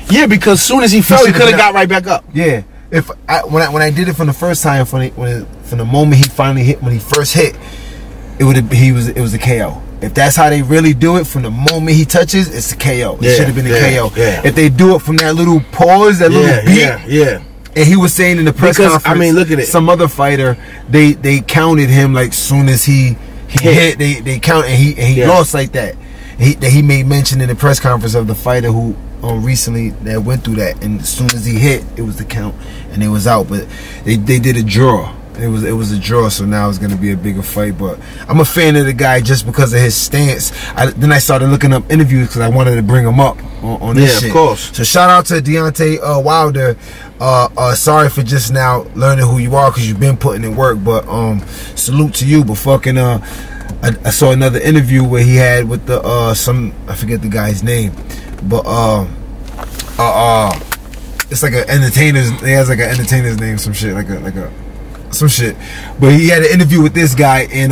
[SPEAKER 1] Yeah, because as soon as he fell, he could have got right back up.
[SPEAKER 2] Yeah. When I did it from the first time, from the moment he finally hit, when he first hit, it was a KO. If that's how they really do it, from the moment he touches, it's a KO. It should have been a KO.
[SPEAKER 1] Yeah.
[SPEAKER 2] If they do it from that little pause, that little beat, and he was saying in the press conference,
[SPEAKER 1] I mean, look at it.
[SPEAKER 2] Some other fighter, they counted him like soon as he hit, they count, and he lost like that. He made mention in the press conference of the fighter who recently that went through that, and as soon as he hit, it was the count and it was out. But they did a draw. It was a draw, so now it's gonna be a bigger fight. But I'm a fan of the guy just because of his stance. Then I started looking up interviews because I wanted to bring him up on this shit.
[SPEAKER 1] Yeah, of course.
[SPEAKER 2] So shout out to Deontay Wilder. Sorry for just now learning who you are because you've been putting in work. But salute to you. But fucking I saw another interview where he had with the I forget the guy's name, but it's like an entertainer's. He has like an entertainer's name, some shit, some shit. But he had an interview with this guy, and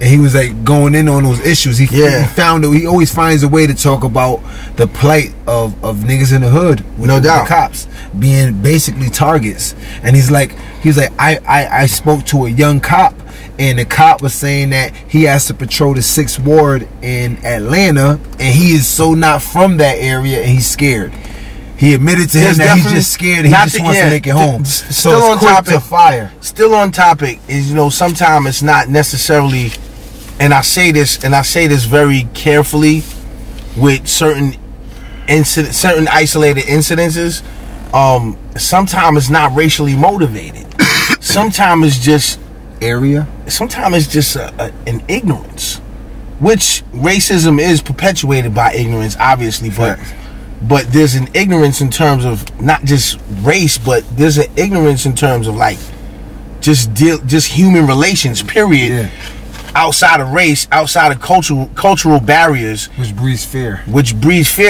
[SPEAKER 2] he was like going in on those issues. He found that he always finds a way to talk about the plight of niggas in the hood, with the cops being basically targets. And he's like I spoke to a young cop, and the cop was saying that he has to patrol the 6th ward in Atlanta, and he is so not from that area, and he's scared. He admitted to him that he's just scared and he just wants to make it home.
[SPEAKER 1] Still on topic. Fire. Still on topic is, you know, sometimes it's not necessarily, and I say this very carefully with certain isolated incidences. Sometimes it's not racially motivated. Sometimes it's just
[SPEAKER 2] area.
[SPEAKER 1] Sometimes it's just an ignorance, which racism is perpetuated by ignorance, obviously, but there's an ignorance in terms of not just race, but there's an ignorance in terms of like just human relations, period. Yeah. Outside of race, outside of cultural barriers,
[SPEAKER 2] which breeds fear.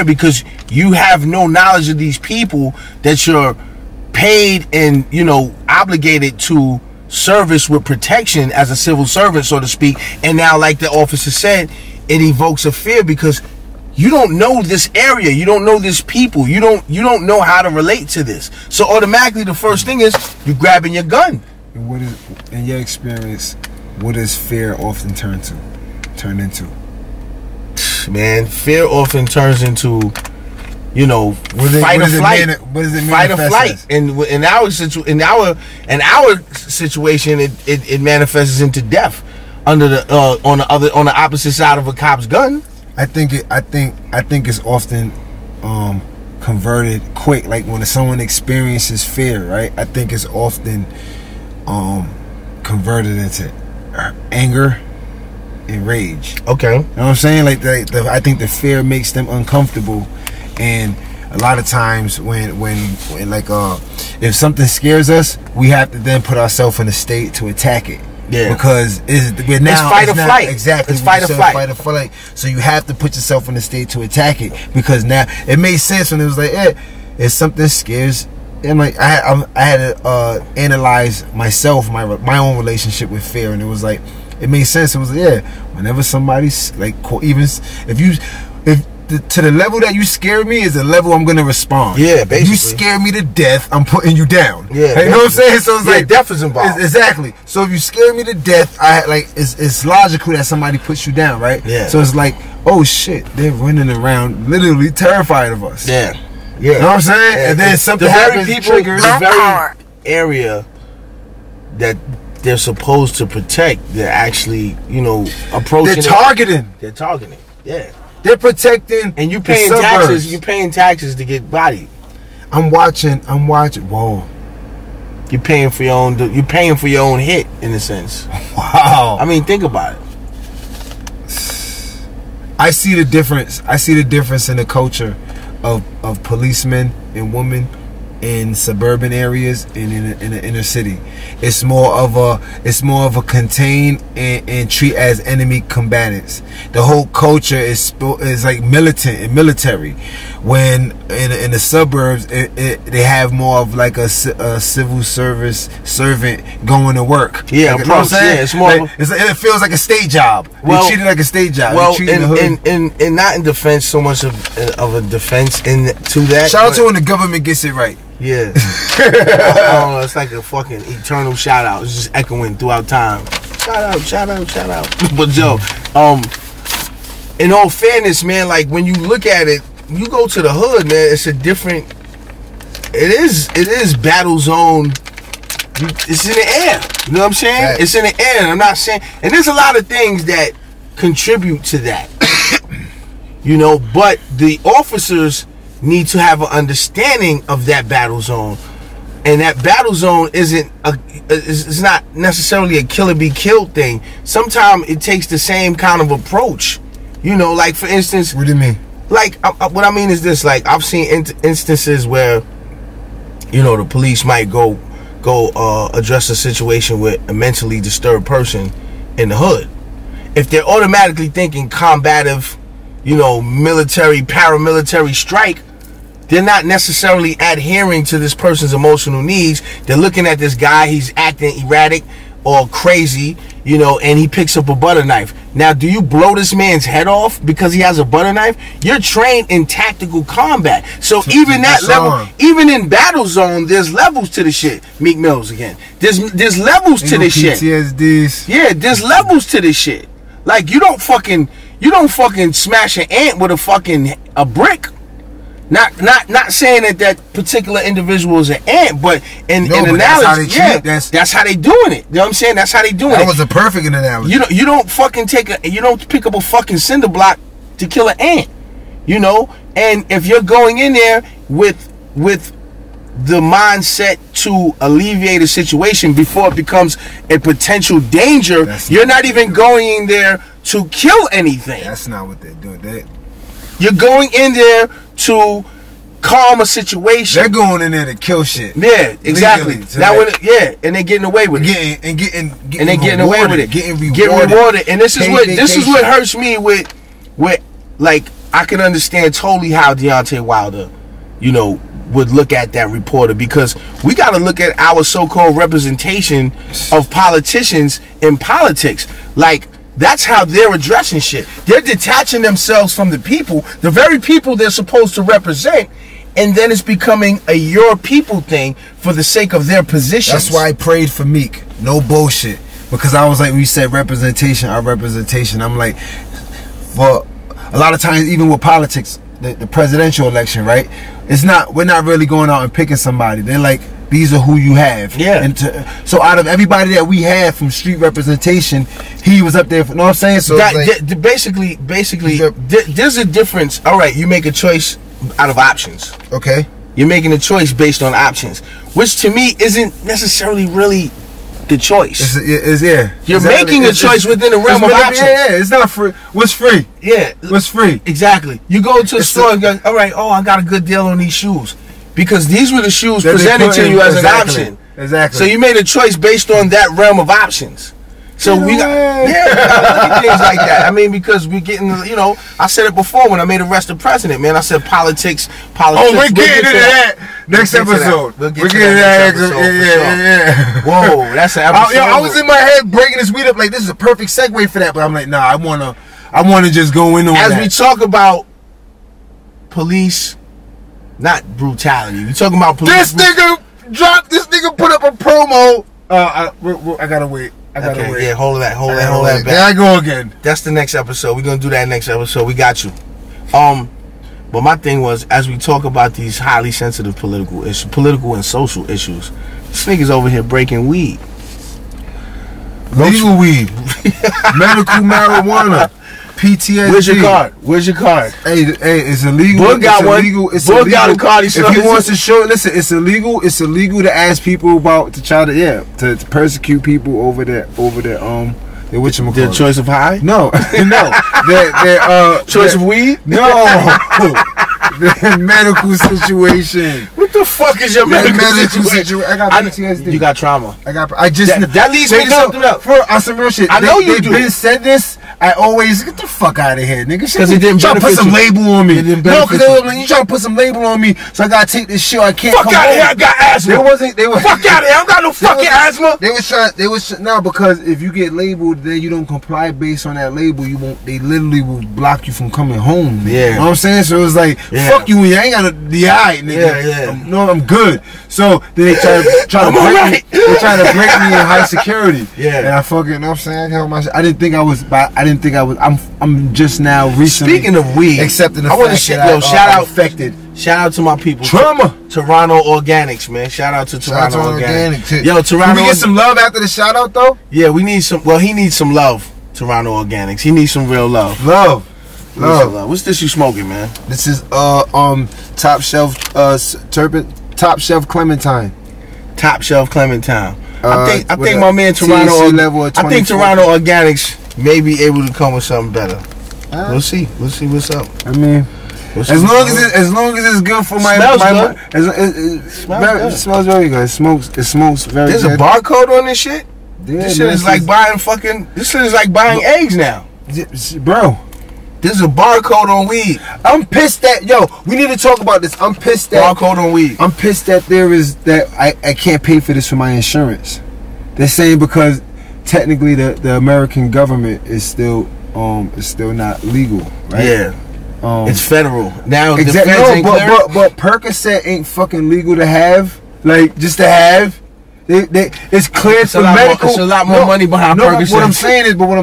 [SPEAKER 1] Because you have no knowledge of these people that you're paid and, you know, obligated to service with protection as a civil servant, so to speak. And now, like the officer said, it evokes a fear because you don't know this area, you don't know this people, you don't know how to relate to this. So automatically the first thing is you're grabbing your gun.
[SPEAKER 2] And what is, in your experience, what does fear often turn into?
[SPEAKER 1] Man, fear often turns into, you know, fight or flight.
[SPEAKER 2] What does it mean?
[SPEAKER 1] Fight or flight. And in our situation, it manifests into death under the on the opposite side of a cop's gun.
[SPEAKER 2] I think it's often converted quick. Like when someone experiences fear, right? I think it's often converted into anger and rage.
[SPEAKER 1] Okay.
[SPEAKER 2] You know what I'm saying? Like I think the fear makes them uncomfortable, and a lot of times when like if something scares us, we have to then put ourselves in a state to attack it.
[SPEAKER 1] Yeah.
[SPEAKER 2] Because it's
[SPEAKER 1] fight or flight.
[SPEAKER 2] Exactly.
[SPEAKER 1] It's fight or flight.
[SPEAKER 2] Fight or flight. So you have to put yourself in a state to attack it, because now it made sense when it was like, if something scares. And like I had to analyze myself, my own relationship with fear, and it was like it made sense. It was like, whenever somebody's like, even if to the level that you scare me is the level I'm gonna respond.
[SPEAKER 1] Yeah, basically.
[SPEAKER 2] If you scare me to death, I'm putting you down.
[SPEAKER 1] Yeah,
[SPEAKER 2] you know what I'm saying? So it's like
[SPEAKER 1] death is involved.
[SPEAKER 2] Exactly. So if you scare me to death, it's logical that somebody puts you down, right?
[SPEAKER 1] Yeah.
[SPEAKER 2] So it's like, oh shit, they're running around literally terrified of us.
[SPEAKER 1] Yeah.
[SPEAKER 2] Yeah. You know what I'm saying? Yeah. And then something happens, triggers
[SPEAKER 1] the very area that they're supposed to protect, they're actually, you know, approaching.
[SPEAKER 2] They're targeting.
[SPEAKER 1] They're targeting. Yeah.
[SPEAKER 2] They're protecting.
[SPEAKER 1] And you paying taxes. You paying taxes to get bodied.
[SPEAKER 2] I'm watching. Whoa.
[SPEAKER 1] You're paying for your own. You're paying for your own hit, in a sense.
[SPEAKER 2] Wow.
[SPEAKER 1] I mean, think about it.
[SPEAKER 2] I see the difference. I see the difference in the culture of policemen and women in suburban areas and in the inner city. It's more of a contain and treat as enemy combatants. The whole culture is like militant and military. When in the suburbs, they have more of like a civil service servant going to work.
[SPEAKER 1] Yeah,
[SPEAKER 2] like, you know what I'm saying?
[SPEAKER 1] Yeah, it's more.
[SPEAKER 2] Like, it feels like a state job.
[SPEAKER 1] Well,
[SPEAKER 2] they treat it like a state job.
[SPEAKER 1] Well, and not in defense so much of a defense to that.
[SPEAKER 2] Shout out to when the government gets it right.
[SPEAKER 1] Yeah. I don't know, it's like a fucking eternal shout out. It's just echoing throughout time. Shout out. But yo, in all fairness, man, like when you look at it, you go to the hood, man, it's a different. It is battle zone. It's in the air. You know what I'm saying? Right. It's in the air. And I'm not saying, and there's a lot of things that contribute to that. You know, but the officers need to have an understanding of that battle zone, and that battle zone it's not necessarily a kill or be killed thing. Sometimes it takes the same kind of approach. You know, like for instance.
[SPEAKER 2] What do you mean?
[SPEAKER 1] Like what I mean is this: like I've seen instances where, you know, the police might go address a situation with a mentally disturbed person in the hood. If they're automatically thinking combative, you know, military, paramilitary strike, they're not necessarily adhering to this person's emotional needs. They're looking at this guy, he's acting erratic or crazy, you know, and he picks up a butter knife. Now, do you blow this man's head off because he has a butter knife? You're trained in tactical combat. So even that level, even in battle zone, there's levels to the shit. Meek Mills again. There's levels to this shit.
[SPEAKER 2] PTSDs.
[SPEAKER 1] Yeah, there's levels to this shit. Like you don't fucking smash an ant with a brick. Not saying that particular individual is an ant, but in analogy, that's how they doing it. You know what I'm saying? That's how they doing it.
[SPEAKER 2] That was a perfect analogy.
[SPEAKER 1] You don't fucking you don't pick up a fucking cinder block to kill an ant. You know, and if you're going in there with the mindset to alleviate a situation before it becomes a potential danger, you're not even going in there to kill anything.
[SPEAKER 2] That's not what they're doing.
[SPEAKER 1] You're going in there to calm a situation.
[SPEAKER 2] They're going in there to kill shit.
[SPEAKER 1] Yeah, exactly. And they're getting away with it. Getting away with it. Getting rewarded. And this is what hurts me with like, I can understand totally how Deontay Wilder, you know, would look at that reporter, because we got to look at our so-called representation of politicians in politics. Like, that's how they're addressing shit. They're detaching themselves from the people, the very people they're supposed to represent, and then it's becoming a your people thing for the sake of their positions.
[SPEAKER 2] That's why I prayed for Meek. No bullshit. Because I was like, when you said representation, our representation, I'm like, well, a lot of times, even with politics, the presidential election, right? We're not really going out and picking somebody. They're like, these are who you have.
[SPEAKER 1] Yeah.
[SPEAKER 2] And so out of everybody that we have from street representation, he was up there. You know what I'm saying? So
[SPEAKER 1] basically, there's a difference. All right, you make a choice out of options.
[SPEAKER 2] Okay.
[SPEAKER 1] You're making a choice based on options, which to me isn't necessarily really the choice. You're making a choice within the realm of options.
[SPEAKER 2] Yeah, it's not free. What's free?
[SPEAKER 1] Yeah.
[SPEAKER 2] What's free?
[SPEAKER 1] Exactly. You go to a store and go, all right, I got a good deal on these shoes. Because these were the shoes presented to you as an option.
[SPEAKER 2] Exactly.
[SPEAKER 1] So you made a choice based on that realm of options. So we got look at things like that. I mean, because we're getting, you know, I said it before when I made Arrest the President, man. I said politics.
[SPEAKER 2] Oh, we're getting into that next episode. We're getting into that. Yeah.
[SPEAKER 1] Whoa, that's an episode.
[SPEAKER 2] I was in my head breaking this weed up like this is a perfect segue for that, but I'm like, nah, I wanna just go in on that.
[SPEAKER 1] As we talk about police, not brutality. We talking about police.
[SPEAKER 2] This nigga put up a promo. I gotta wait. Wait.
[SPEAKER 1] Yeah, hold that back.
[SPEAKER 2] There I go again.
[SPEAKER 1] That's the next episode. We're gonna do that next episode. We got you. But my thing was, as we talk about these highly sensitive political and social issues, this nigga's over here breaking weed.
[SPEAKER 2] Legal weed. Medical marijuana. PTSD.
[SPEAKER 1] Where's your card?
[SPEAKER 2] Hey, it's illegal.
[SPEAKER 1] Book got one.
[SPEAKER 2] It's
[SPEAKER 1] Book
[SPEAKER 2] illegal.
[SPEAKER 1] got a card.
[SPEAKER 2] If he wants to show, listen, it's illegal. It's illegal to ask people about to persecute people over their whatchamacallit.
[SPEAKER 1] Their choice of high?
[SPEAKER 2] No, their
[SPEAKER 1] choice of weed?
[SPEAKER 2] No. Their medical situation.
[SPEAKER 1] What the fuck is your medical situation?
[SPEAKER 2] I got PTSD.
[SPEAKER 1] You got trauma.
[SPEAKER 2] That leads me to something else. On some real shit.
[SPEAKER 1] I know you do.
[SPEAKER 2] They said this. I always get the fuck out of here, nigga.
[SPEAKER 1] Because it didn't benefit you.
[SPEAKER 2] Put some label on me.
[SPEAKER 1] No, because
[SPEAKER 2] they were like, you trying to put some label on me, so I gotta take this shit. I can't.
[SPEAKER 1] Fuck out of here! I got asthma.
[SPEAKER 2] They were.
[SPEAKER 1] Fuck out of here! I don't got no fucking asthma.
[SPEAKER 2] They was no, because if you get labeled, then you don't comply based on that label. You won't. They literally will block you from coming home.
[SPEAKER 1] Yeah.
[SPEAKER 2] You know what I'm saying? So it was like, fuck you. I ain't got a DI, nigga.
[SPEAKER 1] Yeah.
[SPEAKER 2] I'm good. So then they try to break me. They're trying to break me in high security.
[SPEAKER 1] Yeah.
[SPEAKER 2] And I fucking, you know what I'm saying? I didn't think I was. I'm just now recently.
[SPEAKER 1] Speaking of weed,
[SPEAKER 2] accepting the
[SPEAKER 1] I want to
[SPEAKER 2] shout out affected.
[SPEAKER 1] Shout out to my people.
[SPEAKER 2] Trauma.
[SPEAKER 1] Toronto Organics, man. Shout out to Toronto Organics. Yo, Toronto.
[SPEAKER 2] Can we get some love after the shout out though?
[SPEAKER 1] Yeah, we need some. Well, he needs some love. Toronto Organics. He needs some real love.
[SPEAKER 2] Love.
[SPEAKER 1] What's this you smoking, man?
[SPEAKER 2] This is top shelf top shelf Clementine.
[SPEAKER 1] Top shelf Clementine. I think my man Toronto. I think Toronto Organics may be able to come with something better. We'll see what's up.
[SPEAKER 2] I mean, as long as it's good for my
[SPEAKER 1] good.
[SPEAKER 2] It smells very good. It smokes very good.
[SPEAKER 1] There's a barcode on this shit.
[SPEAKER 2] Yeah,
[SPEAKER 1] this shit is like buying fucking. This shit is like buying eggs now,
[SPEAKER 2] bro.
[SPEAKER 1] There's a barcode on weed.
[SPEAKER 2] I'm pissed that we need to talk about this. I'm pissed that
[SPEAKER 1] barcode on weed.
[SPEAKER 2] I'm pissed that I can't pay for this for my insurance. They're saying because technically the American government is still not legal, right?
[SPEAKER 1] Yeah. It's federal now.
[SPEAKER 2] Exactly. But Percocet ain't fucking legal to have. Like just to have. It's cleared for medical.
[SPEAKER 1] It's a lot more money behind Percocet.
[SPEAKER 2] What I'm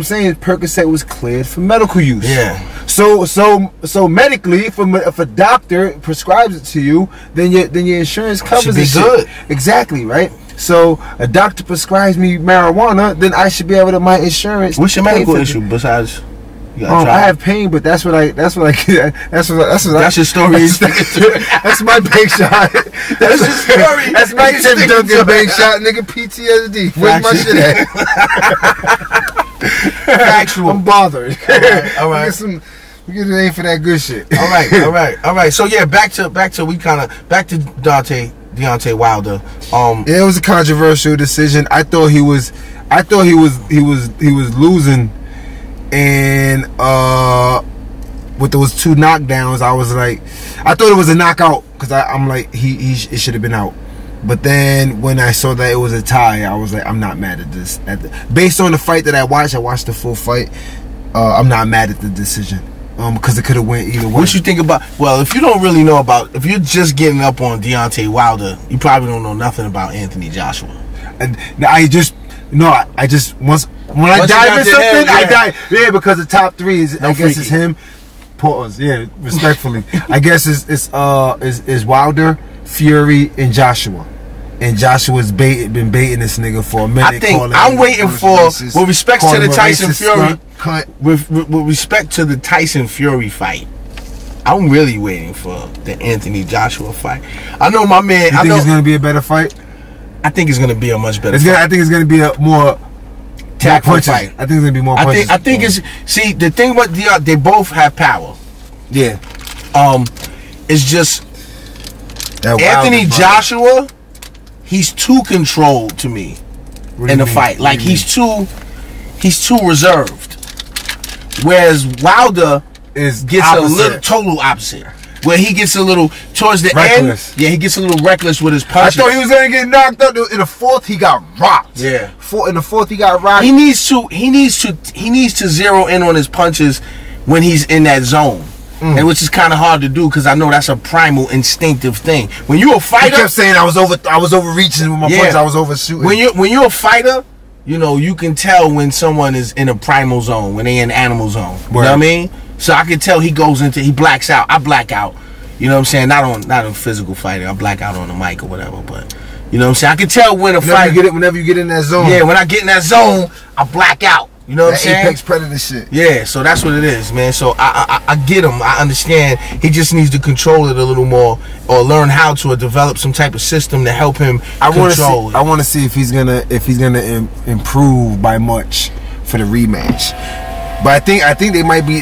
[SPEAKER 2] saying is Percocet was cleared for medical use.
[SPEAKER 1] Yeah.
[SPEAKER 2] So medically, if a doctor prescribes it to you, then your insurance covers it.
[SPEAKER 1] Should be good.
[SPEAKER 2] Exactly, right? So a doctor prescribes me marijuana, then I should be able to my insurance.
[SPEAKER 1] What's your medical issue besides?
[SPEAKER 2] I have pain, but that's your story.
[SPEAKER 1] That's my big shot. That's your story.
[SPEAKER 2] That's my Tim Duncan big shot, nigga. PTSD. Where's my shit at?
[SPEAKER 1] Factual.
[SPEAKER 2] I'm bothered.
[SPEAKER 1] All right.
[SPEAKER 2] We get a name for that good shit.
[SPEAKER 1] All right. So yeah, back to Deontay Wilder.
[SPEAKER 2] Yeah, it was a controversial decision. I thought he was losing. And with those 2 knockdowns, I was like, I thought it was a knockout because I'm like, it should have been out. But then when I saw that it was a tie, I was like, I'm not mad at this. Based on the fight that I watched the full fight. I'm not mad at the decision because it could have went either way.
[SPEAKER 1] What you think about? Well, if you don't really know about, if you're just getting up on Deontay Wilder, you probably don't know nothing about Anthony Joshua.
[SPEAKER 2] When I dive in something, I die. Yeah, because the top 3 is, I guess, is him. Pause. Yeah, respectfully, I guess is Wilder, Fury, and Joshua. And Joshua's been baiting this nigga for a minute.
[SPEAKER 1] I think I'm waiting for, with respect to the Tyson Fury, with respect to the Tyson Fury fight. I'm really waiting for the Anthony Joshua fight. I know my man.
[SPEAKER 2] You think it's gonna be a better fight?
[SPEAKER 1] I think it's gonna be a much better fight.
[SPEAKER 2] I think it's gonna be a more
[SPEAKER 1] tactful fight.
[SPEAKER 2] I think it's gonna be more punches.
[SPEAKER 1] I think it's, see, the thing about they both have power.
[SPEAKER 2] Yeah.
[SPEAKER 1] It's just Anthony Joshua, he's too controlled to me in the fight. Like he's too reserved. Whereas Wilder gets a little total opposite. Where he gets a little towards the
[SPEAKER 2] reckless.
[SPEAKER 1] end. Yeah, he gets a little reckless with his punches.
[SPEAKER 2] I thought he was gonna get knocked out. In the 4th, he got rocked.
[SPEAKER 1] Yeah.
[SPEAKER 2] In the 4th, he got rocked.
[SPEAKER 1] He needs to zero in on his punches when he's in that zone. And which is kind of hard to do because I know that's a primal instinctive thing. When you're a fighter,
[SPEAKER 2] he kept saying I was overreaching with my punches. I was overshooting.
[SPEAKER 1] When you're a fighter, you know you can tell when someone is in a primal zone, when they in animal zone. You know what I mean? So I can tell he blacks out. I black out. You know what I'm saying? Not on physical fighting. I black out on the mic or whatever. But you know what I'm saying? I can tell when
[SPEAKER 2] whenever you get in that zone.
[SPEAKER 1] Yeah, when I get in that zone, I black out. You know what I'm saying?
[SPEAKER 2] Apex predator shit.
[SPEAKER 1] Yeah, so that's what it is, man. So I get him. I understand. He just needs to control it a little more, or learn how to, or develop some type of system to help him control it.
[SPEAKER 2] I want to see if he's gonna improve by much for the rematch. But I think they might be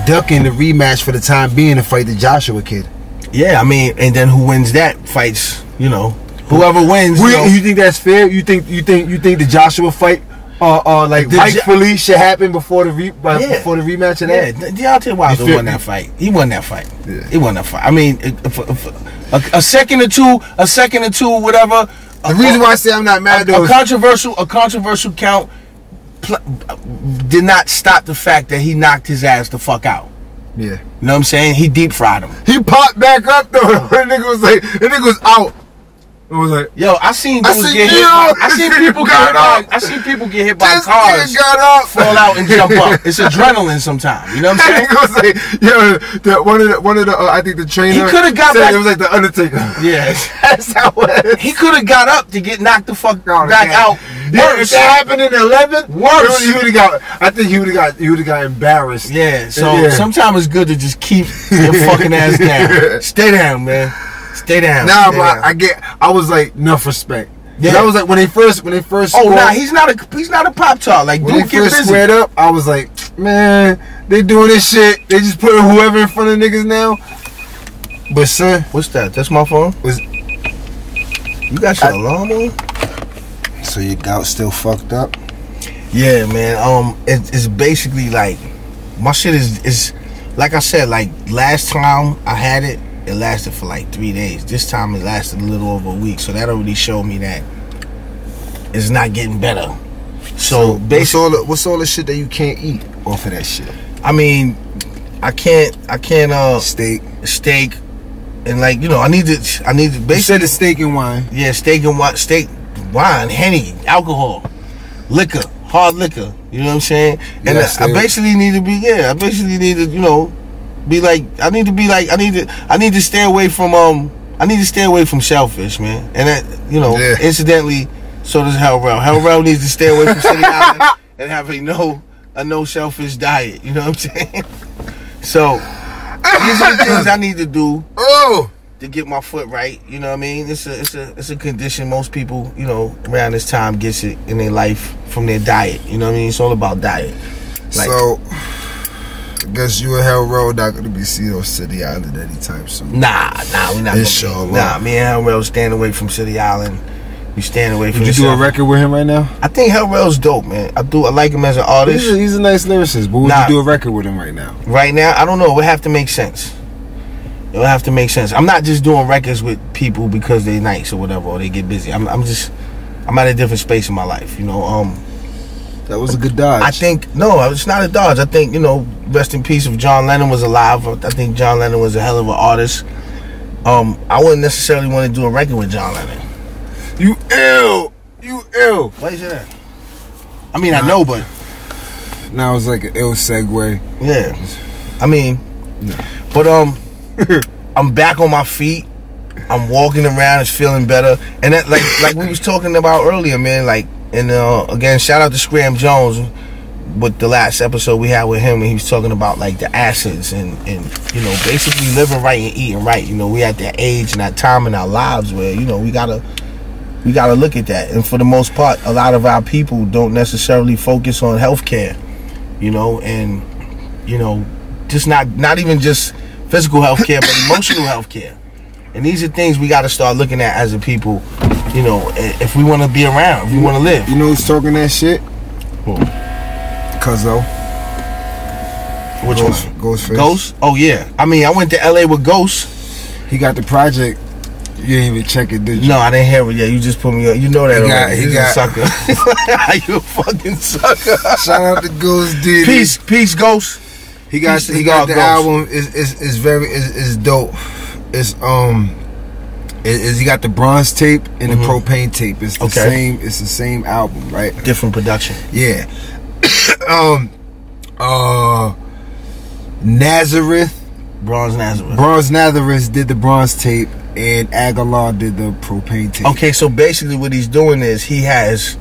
[SPEAKER 2] ducking the rematch for the time being to fight the Joshua kid.
[SPEAKER 1] Yeah, I mean, and then who wins that fights? You know, whoever wins.
[SPEAKER 2] You think that's fair? You think the Joshua fight? Rightfully should happen before the rematch of that.
[SPEAKER 1] Yeah, Deontay Wilder won that fight. He won that fight. Yeah. He won that fight. I mean, a second or two, whatever.
[SPEAKER 2] The reason why I say I'm not mad though,
[SPEAKER 1] a controversial count did not stop the fact that he knocked his ass the fuck out.
[SPEAKER 2] Yeah,
[SPEAKER 1] you know what I'm saying? He deep fried him.
[SPEAKER 2] He popped back up though. The nigga was out. It was like,
[SPEAKER 1] yo, I seen people get hit by cars, fall out and jump up. It's adrenaline sometimes. You know what I'm saying?
[SPEAKER 2] It was like, yo, one of the I think the trainer.
[SPEAKER 1] He could have got back.
[SPEAKER 2] It was like the Undertaker.
[SPEAKER 1] Yeah,
[SPEAKER 2] that's how it is.
[SPEAKER 1] He could have got up to get knocked the fuck back out.
[SPEAKER 2] Yeah, if that happened in the 11th,
[SPEAKER 1] worse.
[SPEAKER 2] He would have got. I think he would have got embarrassed.
[SPEAKER 1] Yeah. So sometimes it's good to just keep your fucking ass down. Stay down, man. Stay down.
[SPEAKER 2] Nah, but I was like, enough respect. Yeah. I was like, when they first.
[SPEAKER 1] Oh, nah, he's not a pop tart. Like,
[SPEAKER 2] when they first squared up, I was like, man, they doing this shit. They just putting whoever in front of niggas now. But son,
[SPEAKER 1] what's that? That's my phone. You got your alarm on?
[SPEAKER 2] So your gout still fucked up?
[SPEAKER 1] Yeah, man. It's basically like my shit is like I said. Like last time I had it. It lasted for like 3 days. This time it lasted a little over a week. So that already showed me that it's not getting better. So basically,
[SPEAKER 2] what's all the shit that you can't eat off of that shit?
[SPEAKER 1] I mean, I can't steak, and like, you know, I need to basically.
[SPEAKER 2] You said the steak and wine.
[SPEAKER 1] Yeah, steak, wine, Henny, alcohol, liquor, hard liquor. You know what I'm saying? And I basically need to be, I basically need to, you know, be like, I need to stay away from, Shellfish, man. And that, you know, incidentally, so does Hell Rel. Hell Rel needs to stay away from City Island and have a no shellfish diet. You know what I'm saying? So these are the things I need to do to get my foot right. You know what I mean? It's a condition most people, you know, around this time gets it in their life from their diet. You know what I mean? It's all about diet. Like, so
[SPEAKER 2] I guess you and Hell Rel not gonna be seeing on City Island anytime soon.
[SPEAKER 1] Nah, we not. Nah, me and Hell Rel stand away from City Island. We stand away from.
[SPEAKER 2] Would you do a record with him right now?
[SPEAKER 1] I think Hell Rel's dope, man. I like him as an artist.
[SPEAKER 2] He's a nice lyricist, but would you do a record with him right now?
[SPEAKER 1] Right now, I don't know. It would have to make sense. It would have to make sense. I'm not just doing records with people because they're nice or whatever, or they get busy. I'm at a different space in my life, you know.
[SPEAKER 2] That was a good dodge.
[SPEAKER 1] I think it's not a dodge. I think, you know, rest in peace if John Lennon was alive. I think John Lennon was a hell of an artist. I wouldn't necessarily want to do a record with John Lennon.
[SPEAKER 2] You ill.
[SPEAKER 1] Why is that? I mean, I know, but
[SPEAKER 2] now it's like an ill segue.
[SPEAKER 1] Yeah, I mean, but I'm back on my feet. I'm walking around. It's feeling better, and that, like we was talking about earlier, man. Like, and again, shout out to Scram Jones with the last episode we had with him, and he was talking about like the acids and you know, basically living right and eating right. You know, we at that age and that time in our lives where, you know, we gotta look at that. And for the most part, a lot of our people don't necessarily focus on healthcare, you know, and, you know, just not even just physical healthcare, but emotional healthcare. And these are things we got to start looking at as a people, you know, if we want to be around, if we want to live.
[SPEAKER 2] You know who's talking that shit? Cuzzo.
[SPEAKER 1] Which one?
[SPEAKER 2] Ghostface.
[SPEAKER 1] Ghost? Oh, yeah. I mean, I went to LA with Ghost.
[SPEAKER 2] He got the project. You didn't even check it, did you?
[SPEAKER 1] No, I didn't hear it yet. You just put me up. You know that already.
[SPEAKER 2] He got
[SPEAKER 1] a sucker. You a fucking sucker.
[SPEAKER 2] Shout out to Ghost D.
[SPEAKER 1] Peace, Ghost.
[SPEAKER 2] He got the Ghost. Album is dope. It's he got the bronze tape and the propane tape. It's the same. It's the same album, right?
[SPEAKER 1] Different production.
[SPEAKER 2] Yeah. Nazareth.
[SPEAKER 1] Bronze
[SPEAKER 2] Nazareth did the bronze tape, and Aguilar did the propane tape.
[SPEAKER 1] Okay, so basically what he's doing is he has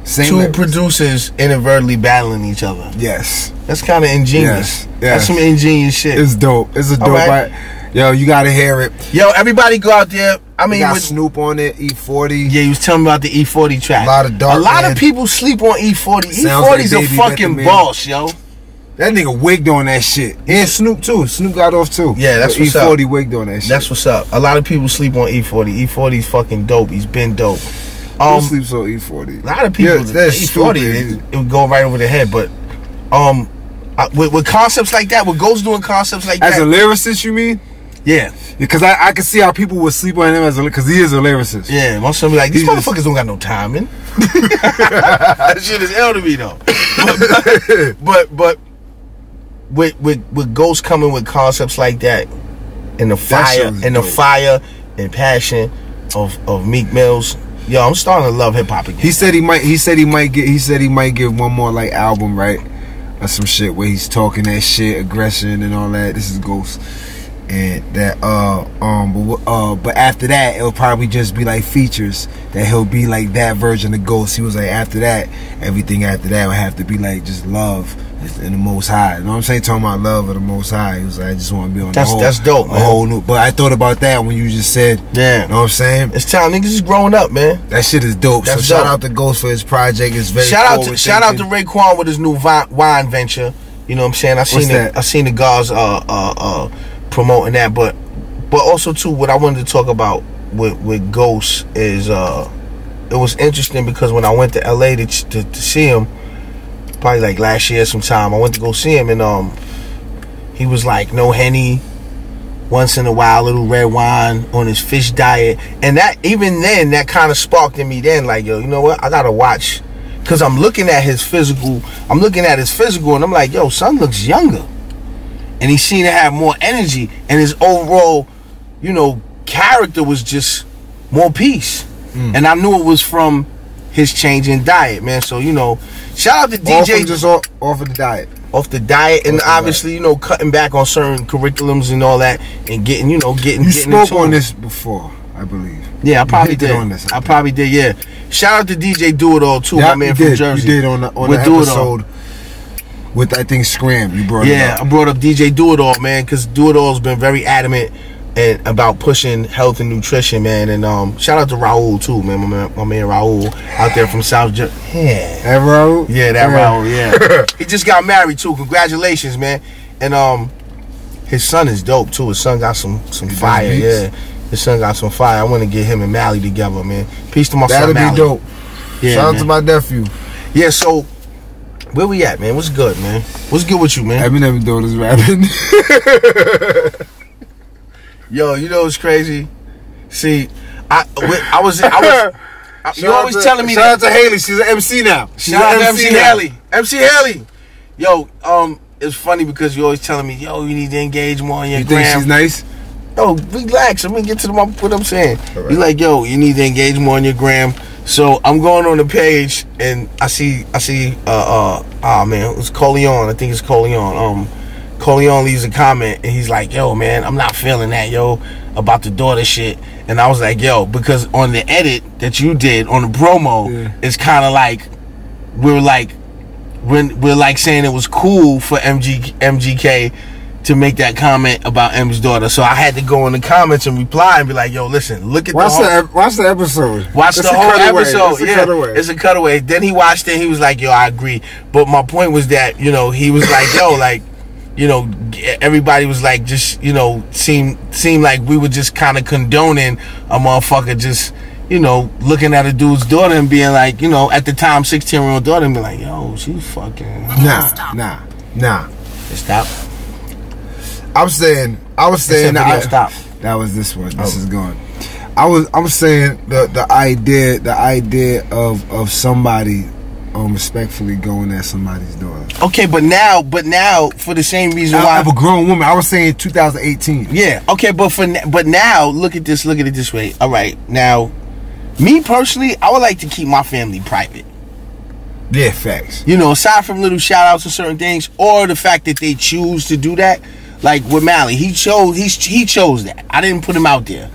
[SPEAKER 1] two producers inadvertently battling each other.
[SPEAKER 2] Yes.
[SPEAKER 1] That's kind of ingenious.
[SPEAKER 2] Yes.
[SPEAKER 1] That's some ingenious shit.
[SPEAKER 2] It's dope. It's a dope. Right. Yo, you gotta hear it.
[SPEAKER 1] Yo, everybody go out there. I mean,
[SPEAKER 2] got Snoop on it, E40.
[SPEAKER 1] Yeah, he was telling me about the E40 track.
[SPEAKER 2] A lot
[SPEAKER 1] of people sleep on E40. E40's a fucking boss, yo.
[SPEAKER 2] That nigga wigged on that shit. And Snoop too. Snoop got off too.
[SPEAKER 1] Yeah, that's what's up.
[SPEAKER 2] E40 wigged on that shit.
[SPEAKER 1] That's what's up. A lot of people sleep on E40. E40's fucking dope. He's been dope.
[SPEAKER 2] Who sleeps on E40?
[SPEAKER 1] A lot of people. E40, it would go right over their head. But with concepts like that, with Ghost doing concepts like that.
[SPEAKER 2] As a lyricist, you mean?
[SPEAKER 1] Yeah.
[SPEAKER 2] Because I can see how people would sleep on him because he is a lyricist.
[SPEAKER 1] Yeah, most of them be like, these motherfuckers don't got no timing. That shit is ill to me though. But with Ghost coming with concepts like that, and the fire and passion of Meek Mill's, yo, I'm starting to love hip hop again.
[SPEAKER 2] He said he might give one more like album, right? Or some shit where he's talking that shit, aggression and all that. This is Ghost. And that but after that it'll probably just be like features that he'll be like that version of Ghost. He was like, after that, everything after that would have to be like just love and the Most High. You know what I'm saying? Talking about love of the Most High. He was like, I just want to be on
[SPEAKER 1] that's dope, man.
[SPEAKER 2] A whole new. But I thought about that when you just said,
[SPEAKER 1] yeah.
[SPEAKER 2] You know what I'm saying?
[SPEAKER 1] It's time, niggas is growing up, man.
[SPEAKER 2] That shit is dope.
[SPEAKER 1] That's
[SPEAKER 2] so shout out to Ghost for his project. It's very
[SPEAKER 1] shout out to Raekwon with his new wine venture. You know what I'm saying? I seen the guys promoting that, but also too, what I wanted to talk about with Ghost is it was interesting because when I went to LA to see him, probably like last year sometime, I went to go see him, and he was like, no Henny, once in a while, little red wine, on his fish diet. And that, even then, that kind of sparked in me then, like, yo, you know what, I gotta watch, because I'm looking at his physical, and I'm like, yo, son looks younger, and he seemed to have more energy, and his overall, you know, character was just more peace. And I knew it was from his change in diet, man. So, you know, shout out to DJ.
[SPEAKER 2] Just off of the diet.
[SPEAKER 1] Off the diet, and obviously, you know, cutting back on certain curriculums and all that, and getting, you know, getting.
[SPEAKER 2] You spoke on this before, I believe.
[SPEAKER 1] Yeah, I probably did. On this, I probably did. Yeah. Shout out to DJ Do It All too, my man from Jersey.
[SPEAKER 2] You did on the episode with, I think, Scram. You brought it up.
[SPEAKER 1] I brought up DJ Do It All, man, because Do It All has been very adamant and about pushing health and nutrition, man. And shout out to Raul too, man. My man Raul out there from South Jersey. Yeah.
[SPEAKER 2] That Raul?
[SPEAKER 1] Yeah, that Raul. Yeah. He just got married too. Congratulations, man. And his son is dope too. His son got some fire. Yeah. His son got some fire. I want to get him and Mally together, man. Peace to my son, Mally.
[SPEAKER 2] That'd be dope.
[SPEAKER 1] Yeah,
[SPEAKER 2] shout out to my nephew.
[SPEAKER 1] Yeah. So where we at, man? What's good, man? What's good with you, man?
[SPEAKER 2] Eminem doing his rapping.
[SPEAKER 1] Yo, you know what's crazy? See, I was you always telling me.
[SPEAKER 2] Shout out to Haley. She's an MC now.
[SPEAKER 1] Shout out to MC Haley. MC Haley. Yo, it's funny because you always telling me, yo, you need to engage more on your gram.
[SPEAKER 2] You think she's nice?
[SPEAKER 1] Yo, relax. Let me get to what I'm saying. Right. You like, yo, you need to engage more on your gram. So I'm going on the page and I see oh man, it's Coleon. I think it's Coleon. Coleon leaves a comment and he's like, yo, man, I'm not feeling that, yo, about the daughter shit. And I was like, yo, because on the edit that you did on the promo, it's kind of like we're like saying it was cool for MGK to make that comment about M's daughter. So I had to go in the comments and reply and be like, yo, listen, look at
[SPEAKER 2] watch the episode.
[SPEAKER 1] Watch the whole episode. It's a cutaway. Then he watched it and he was like, yo, I agree. But my point was that, you know, he was like, yo, like, you know, everybody was like, just, you know, seemed like we were just kind of condoning a motherfucker just, you know, looking at a dude's daughter and being like, you know, at the time 16-year-old daughter and be like, yo, she fucking
[SPEAKER 2] nah.
[SPEAKER 1] Stop.
[SPEAKER 2] I was saying
[SPEAKER 1] stop.
[SPEAKER 2] That was this one. This is gone. I was saying the idea of somebody respectfully going at somebody's daughter.
[SPEAKER 1] Okay, but now for the same reason why
[SPEAKER 2] of a grown woman. I was saying 2018.
[SPEAKER 1] Yeah. Okay, but now look at it this way. All right, now, me personally, I would like to keep my family private.
[SPEAKER 2] Yeah, facts.
[SPEAKER 1] You know, aside from little shout outs or certain things, or the fact that they choose to do that. Like with Mally, he chose that. I didn't put him out there.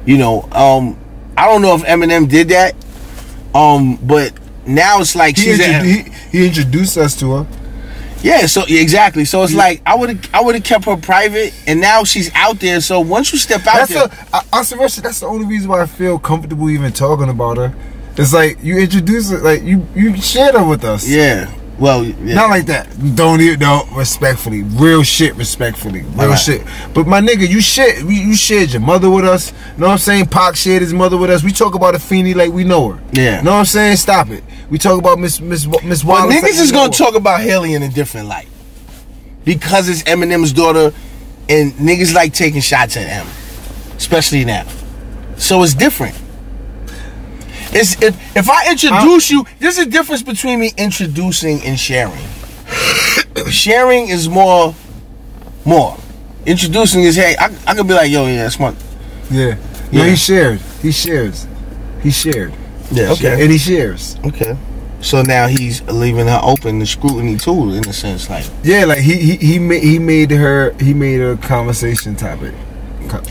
[SPEAKER 1] You know, I don't know if Eminem did that. But now it's like
[SPEAKER 2] he introduced us to her.
[SPEAKER 1] Yeah, so exactly. So it's like I would have kept her private, and now she's out there. So once you step out
[SPEAKER 2] that's the only reason why I feel comfortable even talking about her. It's like you introduce her, like you shared her with us.
[SPEAKER 1] Yeah. Well, yeah.
[SPEAKER 2] Not like that. Don't respectfully. Real shit, respectfully. Real shit. But my nigga, you shared your mother with us. Know what I'm saying? Pac shared his mother with us. We talk about Afeni like we know her.
[SPEAKER 1] Yeah.
[SPEAKER 2] Know what I'm saying? Stop it. We talk about Miss Wallace.
[SPEAKER 1] But niggas is gonna talk about Haley in a different light because it's Eminem's daughter, and niggas like taking shots at him, especially now. So it's different. If I introduce you, there's a difference between me introducing and sharing. Sharing is more. Introducing is, hey, I could be like, yo, yeah, that's my.
[SPEAKER 2] Yeah. No, he shared. He shares. He shared.
[SPEAKER 1] Yeah, okay.
[SPEAKER 2] And he shares.
[SPEAKER 1] Okay. So now he's leaving her open to scrutiny too, in a sense, like.
[SPEAKER 2] Yeah, like he made her a conversation topic.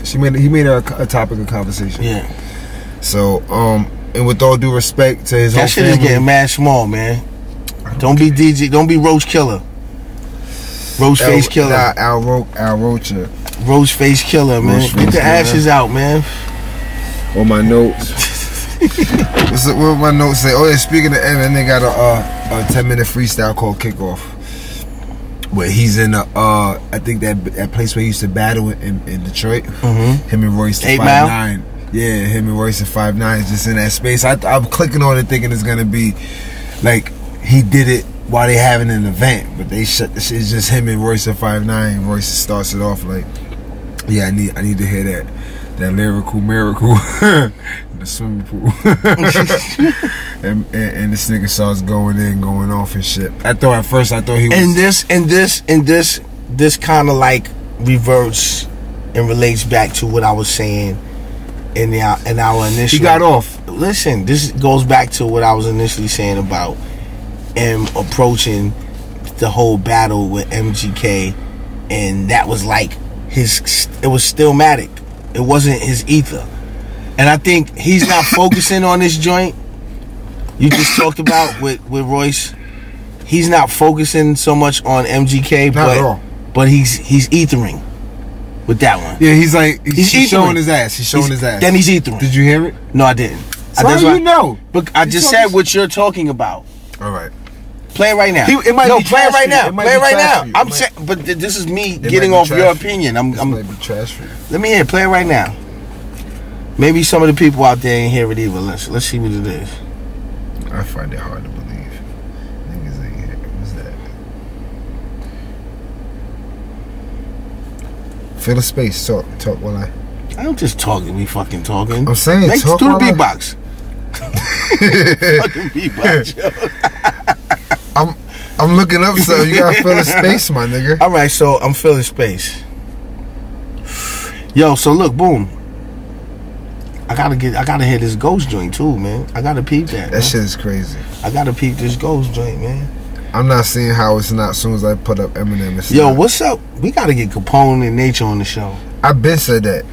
[SPEAKER 2] He made her a topic of conversation.
[SPEAKER 1] Yeah.
[SPEAKER 2] So and with all due respect to his whole family,
[SPEAKER 1] that shit is getting mad small, man. Don't be DJ. Don't be Roach Killer. Roach Face Killer.
[SPEAKER 2] Al Rocha.
[SPEAKER 1] Roach Face Killer, man. Get the ashes out, man.
[SPEAKER 2] On my notes. What my notes say? Oh yeah, speaking of Evan, they got a 10-minute freestyle called Kickoff, where he's in I think that place where he used to battle in Detroit. Him and Royce
[SPEAKER 1] 8 Mile.
[SPEAKER 2] 5'9". Yeah, him and Royce 5'9" just in that space. I'm clicking on it thinking it's gonna be like he did it while they having an event, but they shut the shit. It's just him and Royce 5'9". Royce starts it off like, yeah, I need to hear that lyrical miracle in the swimming pool. and this nigga starts going off and shit. At first I thought he was.
[SPEAKER 1] And this kind of like reverts and relates back to what I was saying in our initial.
[SPEAKER 2] He got off.
[SPEAKER 1] listen, this goes back to what I was initially saying about him approaching the whole battle with MGK, and that was like it was Stillmatic. It wasn't his ether. And I think he's not focusing on this joint you just talked about with Royce. He's not focusing so much on MGK,
[SPEAKER 2] not at all.
[SPEAKER 1] But he's ethering with that one.
[SPEAKER 2] Yeah, he's like he's showing his ass. He's showing his ass.
[SPEAKER 1] Then he's ethering.
[SPEAKER 2] Did you hear it?
[SPEAKER 1] No, I didn't.
[SPEAKER 2] So how do you know?
[SPEAKER 1] But I just said what you're talking about.
[SPEAKER 2] All right.
[SPEAKER 1] Play it right now.
[SPEAKER 2] It might be
[SPEAKER 1] play it right now. Play it right now.
[SPEAKER 2] I'm
[SPEAKER 1] saying, but this is me getting off your opinion.
[SPEAKER 2] It might be trash for you.
[SPEAKER 1] Let me hear it. Play it right now. Maybe some of the people out there ain't hear it either. Let's see what it is.
[SPEAKER 2] I find it hard to believe. Niggas ain't here. What's that? Fill the space. Talk while I
[SPEAKER 1] don't just talking. We fucking talking.
[SPEAKER 2] I'm saying
[SPEAKER 1] Next,
[SPEAKER 2] talk
[SPEAKER 1] do the
[SPEAKER 2] while
[SPEAKER 1] beatbox. Fucking beatbox, yo.
[SPEAKER 2] I'm looking up, so you gotta fill the space, my nigga.
[SPEAKER 1] All right, so I'm filling space. Yo, so look, boom. I gotta hit this Ghost joint too, man. I gotta peep that.
[SPEAKER 2] That shit is crazy.
[SPEAKER 1] I gotta peep this Ghost joint, man.
[SPEAKER 2] I'm not seeing how it's not. As soon as I put up Eminem,
[SPEAKER 1] yo, what's up? We gotta get Capone and Nature on the show.
[SPEAKER 2] I've been said that.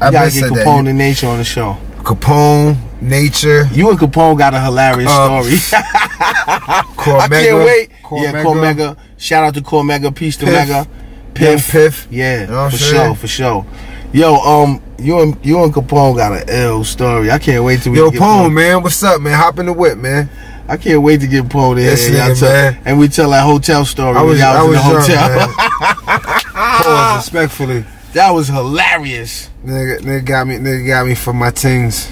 [SPEAKER 1] I gotta get Capone and Nature on the show.
[SPEAKER 2] Capone, Nature.
[SPEAKER 1] You and Capone got a hilarious story. I can't wait. Cormega. Shout out to Cormega. Peace to Mega.
[SPEAKER 2] Piff.
[SPEAKER 1] Yeah,
[SPEAKER 2] you know
[SPEAKER 1] for sure. Yo, you and Capone got an L story. I can't wait till we
[SPEAKER 2] get
[SPEAKER 1] Capone,
[SPEAKER 2] man. What's up, man? Hop in the whip, man.
[SPEAKER 1] I can't wait to get Capone in. And we tell that hotel story. I was in the hotel.
[SPEAKER 2] Pause respectfully.
[SPEAKER 1] That was hilarious.
[SPEAKER 2] Nigga got me for my tings.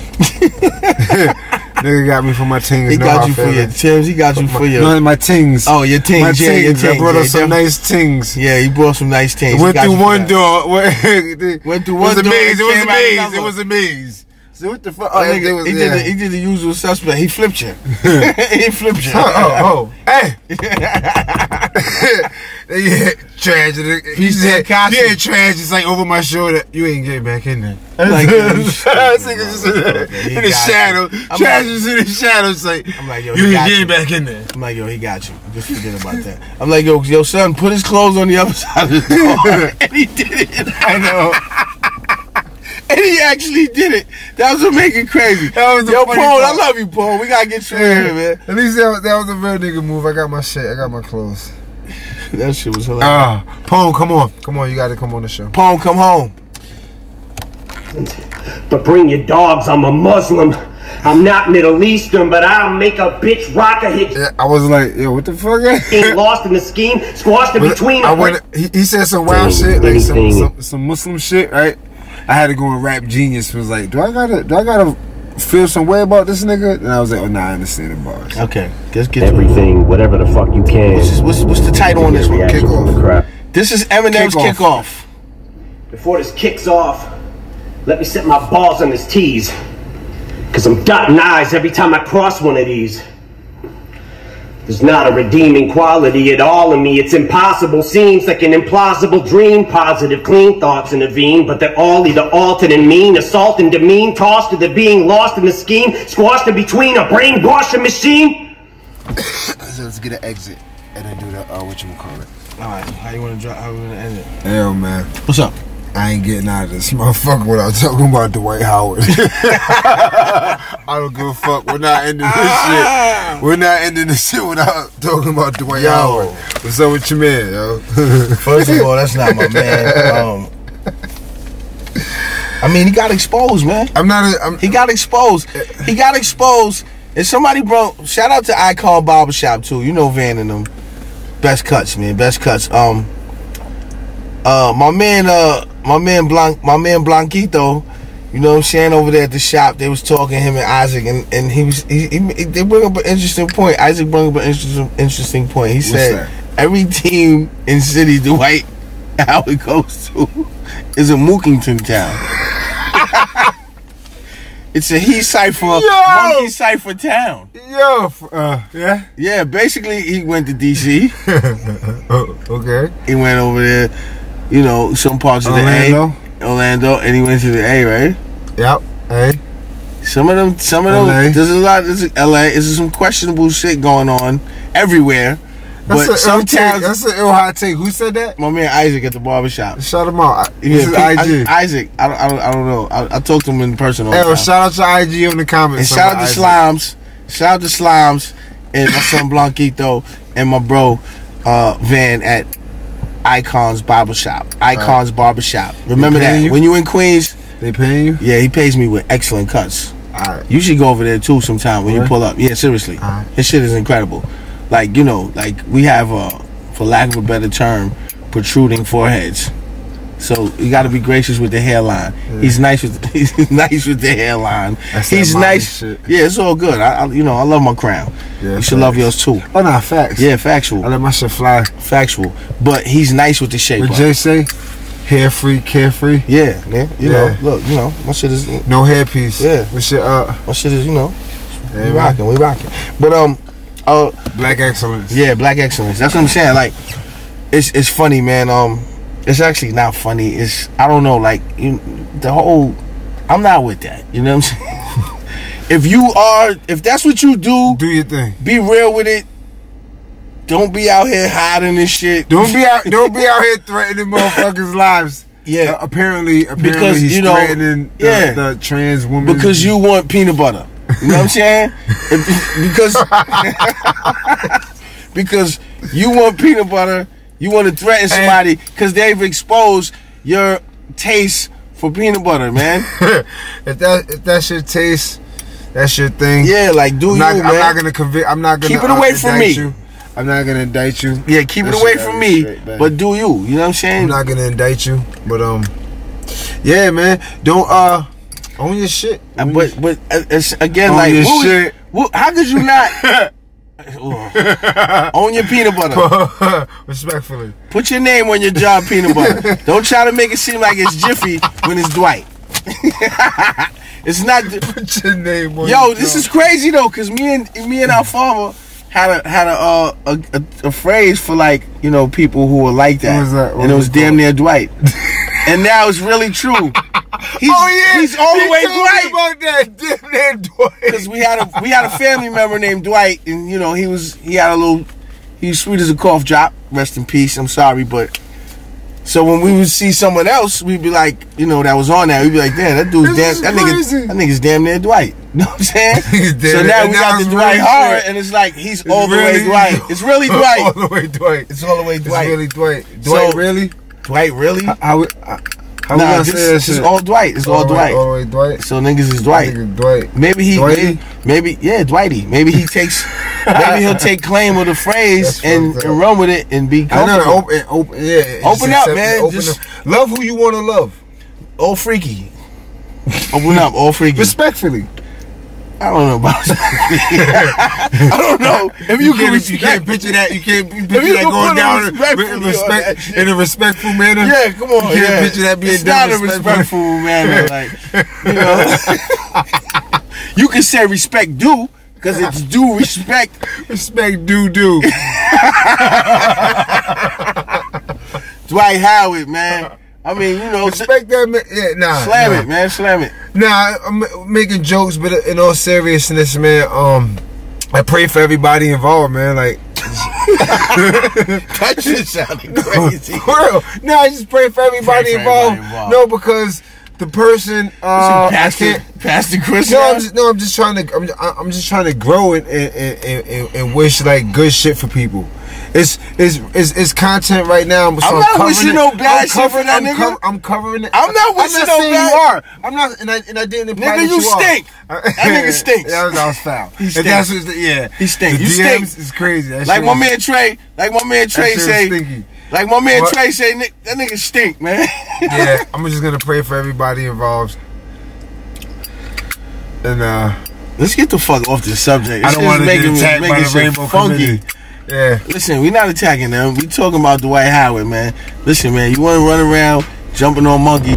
[SPEAKER 2] Nigga got me for my tings.
[SPEAKER 1] He got you for your Tims. He got you for your...
[SPEAKER 2] No, my tings.
[SPEAKER 1] Oh, your tings.
[SPEAKER 2] My tings. I brought up some nice tings.
[SPEAKER 1] Yeah, he brought some nice tings.
[SPEAKER 2] Went through one door.
[SPEAKER 1] Went through one door.
[SPEAKER 2] It was a maze.
[SPEAKER 1] So what the fuck? Oh, nigga, he did the usual suspect. He flipped you. He flipped you.
[SPEAKER 2] Hey. Yeah, tragedy. He said, yeah, trash. It's like over my shoulder. You ain't getting back in there.
[SPEAKER 1] Like,
[SPEAKER 2] in the shadow. Trash is in the shadow. It's like, I'm like, yo, you ain't getting back in there.
[SPEAKER 1] I'm like, yo, he got you. Just forget about that. I'm like, yo, son, put his clothes on the other side of the door. And he did it.
[SPEAKER 2] I know.
[SPEAKER 1] And he actually did it. That was what make it crazy. Yo, Paul, I love you, Paul. We gotta get you in here, man.
[SPEAKER 2] At least that was a real nigga move. I got my shit. I got my clothes.
[SPEAKER 1] That shit was hilarious.
[SPEAKER 2] Pone, come on. Come on, you gotta come on the show.
[SPEAKER 1] Pone, come home.
[SPEAKER 3] But bring your dogs, I'm a Muslim. I'm not Middle Eastern, but I'll make a bitch rock a hit.
[SPEAKER 2] Yeah, I was like, yo, what the fuck?
[SPEAKER 3] Ain't lost in the scheme, squashed in between.
[SPEAKER 2] He said some wild shit, like some Muslim shit, right? I had to go and Rap Genius. Was like, do I gotta feel some way about this nigga? And I was like, oh nah, I understand the bars.
[SPEAKER 1] Okay, let's get
[SPEAKER 3] everything, whatever the fuck you can.
[SPEAKER 1] What's the title on this one?
[SPEAKER 2] Kickoff.
[SPEAKER 1] This is Eminem's Kickoff.
[SPEAKER 3] Before this kicks off, let me set my balls on his T's. Cause I'm dotting I's every time I cross one of these. There's not a redeeming quality at all in me. It's impossible, seems like an implausible dream. Positive, clean thoughts intervene, but they're all either altered and mean, assault and demean, tossed to the being lost in the scheme, squashed in between a brainwashing machine.
[SPEAKER 2] So let's get an exit and then do the whatchamacallit.
[SPEAKER 1] Alright, how you wanna end it?
[SPEAKER 2] Hell, man.
[SPEAKER 1] What's up?
[SPEAKER 2] I ain't getting out of this motherfucker without talking about Dwight Howard. I don't give a fuck. We're not ending this shit. We're not ending this shit without talking about Dwight Howard. What's up with your man, yo?
[SPEAKER 1] First of all, that's not my man. I mean, he got exposed, man. He got exposed. He got exposed. And somebody broke. Shout out to Icon Barbershop too. You know Van and them. Best cuts, man. Best cuts. My man Blanquito, you know what I'm saying, over there at the shop, they was talking, him and Isaac, and they bring up an interesting point. Isaac brought up an interesting point. He said every team in city Dwight Howard goes to is a Mookington town. It's a he cipher, monkey cipher town. Yeah. Basically, he went to DC.
[SPEAKER 2] Okay.
[SPEAKER 1] He went over there. You know, some parts of the A, Orlando, and he went to the A, right?
[SPEAKER 2] Yep, A.
[SPEAKER 1] Some of them. There's a lot. There's LA. There's some questionable shit going on everywhere. But sometimes
[SPEAKER 2] that's an ill hot take. Who said that?
[SPEAKER 1] My man Isaac at the barbershop.
[SPEAKER 2] Shout him out.
[SPEAKER 1] Yeah,
[SPEAKER 2] IG.
[SPEAKER 1] Isaac. I don't know. I talked to him in person.
[SPEAKER 2] Hey, shout out to IG on the comments.
[SPEAKER 1] And shout out to Slimes. Shout out to Slimes and my son Blanquito and my bro Van at Icon's Barbershop. Icon's Barbershop. Remember that when you in Queens.
[SPEAKER 2] They paying you?
[SPEAKER 1] Yeah, he pays me with excellent cuts.
[SPEAKER 2] Alright.
[SPEAKER 1] You should go over there too sometime when you pull up. Yeah, seriously. His shit is incredible. Like, you know, like we have for lack of a better term, protruding foreheads. So you got to be gracious with the hairline. Yeah. He's nice with the hairline. He's nice. Shit. Yeah, it's all good. I love my crown. Yeah, you should love yours too.
[SPEAKER 2] Oh no, facts.
[SPEAKER 1] Yeah, factual.
[SPEAKER 2] I let my shit fly.
[SPEAKER 1] Factual. But he's nice with the shape.
[SPEAKER 2] What Jay say? Hair free, carefree.
[SPEAKER 1] Yeah, man. You know, look, you know, my shit is
[SPEAKER 2] no hairpiece.
[SPEAKER 1] Yeah,
[SPEAKER 2] my shit
[SPEAKER 1] is, you know, we rocking. But
[SPEAKER 2] black excellence.
[SPEAKER 1] Yeah, black excellence. That's what I'm saying. Like, it's funny, man. It's actually not funny. It's, I don't know, like, the whole, I'm not with that. You know what I'm saying? If that's what you do
[SPEAKER 2] your thing. Be
[SPEAKER 1] real with it. Don't be out here hiding this shit.
[SPEAKER 2] Don't be out here threatening motherfuckers' lives. Yeah. Apparently because he's threatening the trans woman.
[SPEAKER 1] Because you want peanut butter. You know what I'm saying? because you want peanut butter. You want to threaten somebody because they've exposed your taste for peanut butter, man.
[SPEAKER 2] if that's your taste, that's your thing.
[SPEAKER 1] Yeah, like man.
[SPEAKER 2] I'm not gonna convict. I'm not gonna
[SPEAKER 1] keep it away from me.
[SPEAKER 2] You. I'm not gonna indict you.
[SPEAKER 1] Yeah, keep it away from me. But do you? You know what I'm saying?
[SPEAKER 2] I'm not gonna indict you. But yeah, man. Don't own your shit.
[SPEAKER 1] But it's again
[SPEAKER 2] own
[SPEAKER 1] like
[SPEAKER 2] your shit.
[SPEAKER 1] How could you not? Own your peanut butter.
[SPEAKER 2] Respectfully.
[SPEAKER 1] Put your name on your job, peanut butter. Don't try to make it seem like it's Jiffy when it's Dwight. It's not.
[SPEAKER 2] Put your name on.
[SPEAKER 1] Yo, this is crazy though, cause me and our father had a phrase for, like, you know, people who were like that.
[SPEAKER 2] What was that?
[SPEAKER 1] And it was damn near Dwight. And now it's really true. He's all the way Dwight.
[SPEAKER 2] About that damn near Dwight.
[SPEAKER 1] Because we had a family member named Dwight, and you know he was sweet as a cough drop. Rest in peace. I'm sorry, but so when we would see someone else, we'd be like, you know, that was on that. We'd be like, damn, that nigga's damn near Dwight. You know what I'm saying? So now we got the Dwight hard, and it's like he's all the way Dwight. It's really Dwight.
[SPEAKER 2] All the way Dwight.
[SPEAKER 1] It's all the way Dwight.
[SPEAKER 2] It's really Dwight. Dwight really?
[SPEAKER 1] Dwight really?
[SPEAKER 2] Nah,
[SPEAKER 1] this is all Dwight. It's all Dwight.
[SPEAKER 2] All the way Dwight.
[SPEAKER 1] So niggas is Dwight.
[SPEAKER 2] Dwight.
[SPEAKER 1] Maybe Dwighty. Maybe he takes. Maybe he'll take claim of the phrase and run with it and be comfortable. Open up, man.
[SPEAKER 2] Love who you want to love.
[SPEAKER 1] All freaky. Open up, all freaky.
[SPEAKER 2] Respectfully.
[SPEAKER 1] I don't know about that. I don't know if you
[SPEAKER 2] can't picture that. You can't picture that going down in a respectful manner.
[SPEAKER 1] Yeah, come on.
[SPEAKER 2] You can't picture that being done
[SPEAKER 1] in a respectful manner. Like, you know, you can say respect due because it's due respect.
[SPEAKER 2] Respect due.
[SPEAKER 1] Dwight Howard, man. I mean, you know,
[SPEAKER 2] respect that, man. Yeah,
[SPEAKER 1] slam it, man. Slam it.
[SPEAKER 2] Nah, I'm making jokes, but in all seriousness, man, I pray for everybody involved, man. Like,
[SPEAKER 1] that shit sounded crazy.
[SPEAKER 2] For real. No, I just pray for everybody involved. No, because the person,
[SPEAKER 1] Pastor Chris.
[SPEAKER 2] I'm just trying to grow and wish like good shit for people. It's content right now. So
[SPEAKER 1] I'm not wishing no bad shit for that nigga.
[SPEAKER 2] I'm covering it.
[SPEAKER 1] I'm not wishing no bad.
[SPEAKER 2] You are. I'm not, and I didn't imply
[SPEAKER 1] nigga, you stink. That nigga stinks.
[SPEAKER 2] That was foul.
[SPEAKER 1] He stinks.
[SPEAKER 2] He
[SPEAKER 1] stinks.
[SPEAKER 2] You stink. It's crazy.
[SPEAKER 1] Like my man Trey. Like my man Trey say. Like my man Trey say. That nigga stink, man.
[SPEAKER 2] Yeah, I'm just gonna pray for everybody involved. And
[SPEAKER 1] let's get the fuck off this subject.
[SPEAKER 2] I don't want to get attacked by the Rainbow Committee. Yeah.
[SPEAKER 1] Listen, we're not attacking them. We talking about Dwight Howard, man. Listen, man, you want to run around jumping on monkey.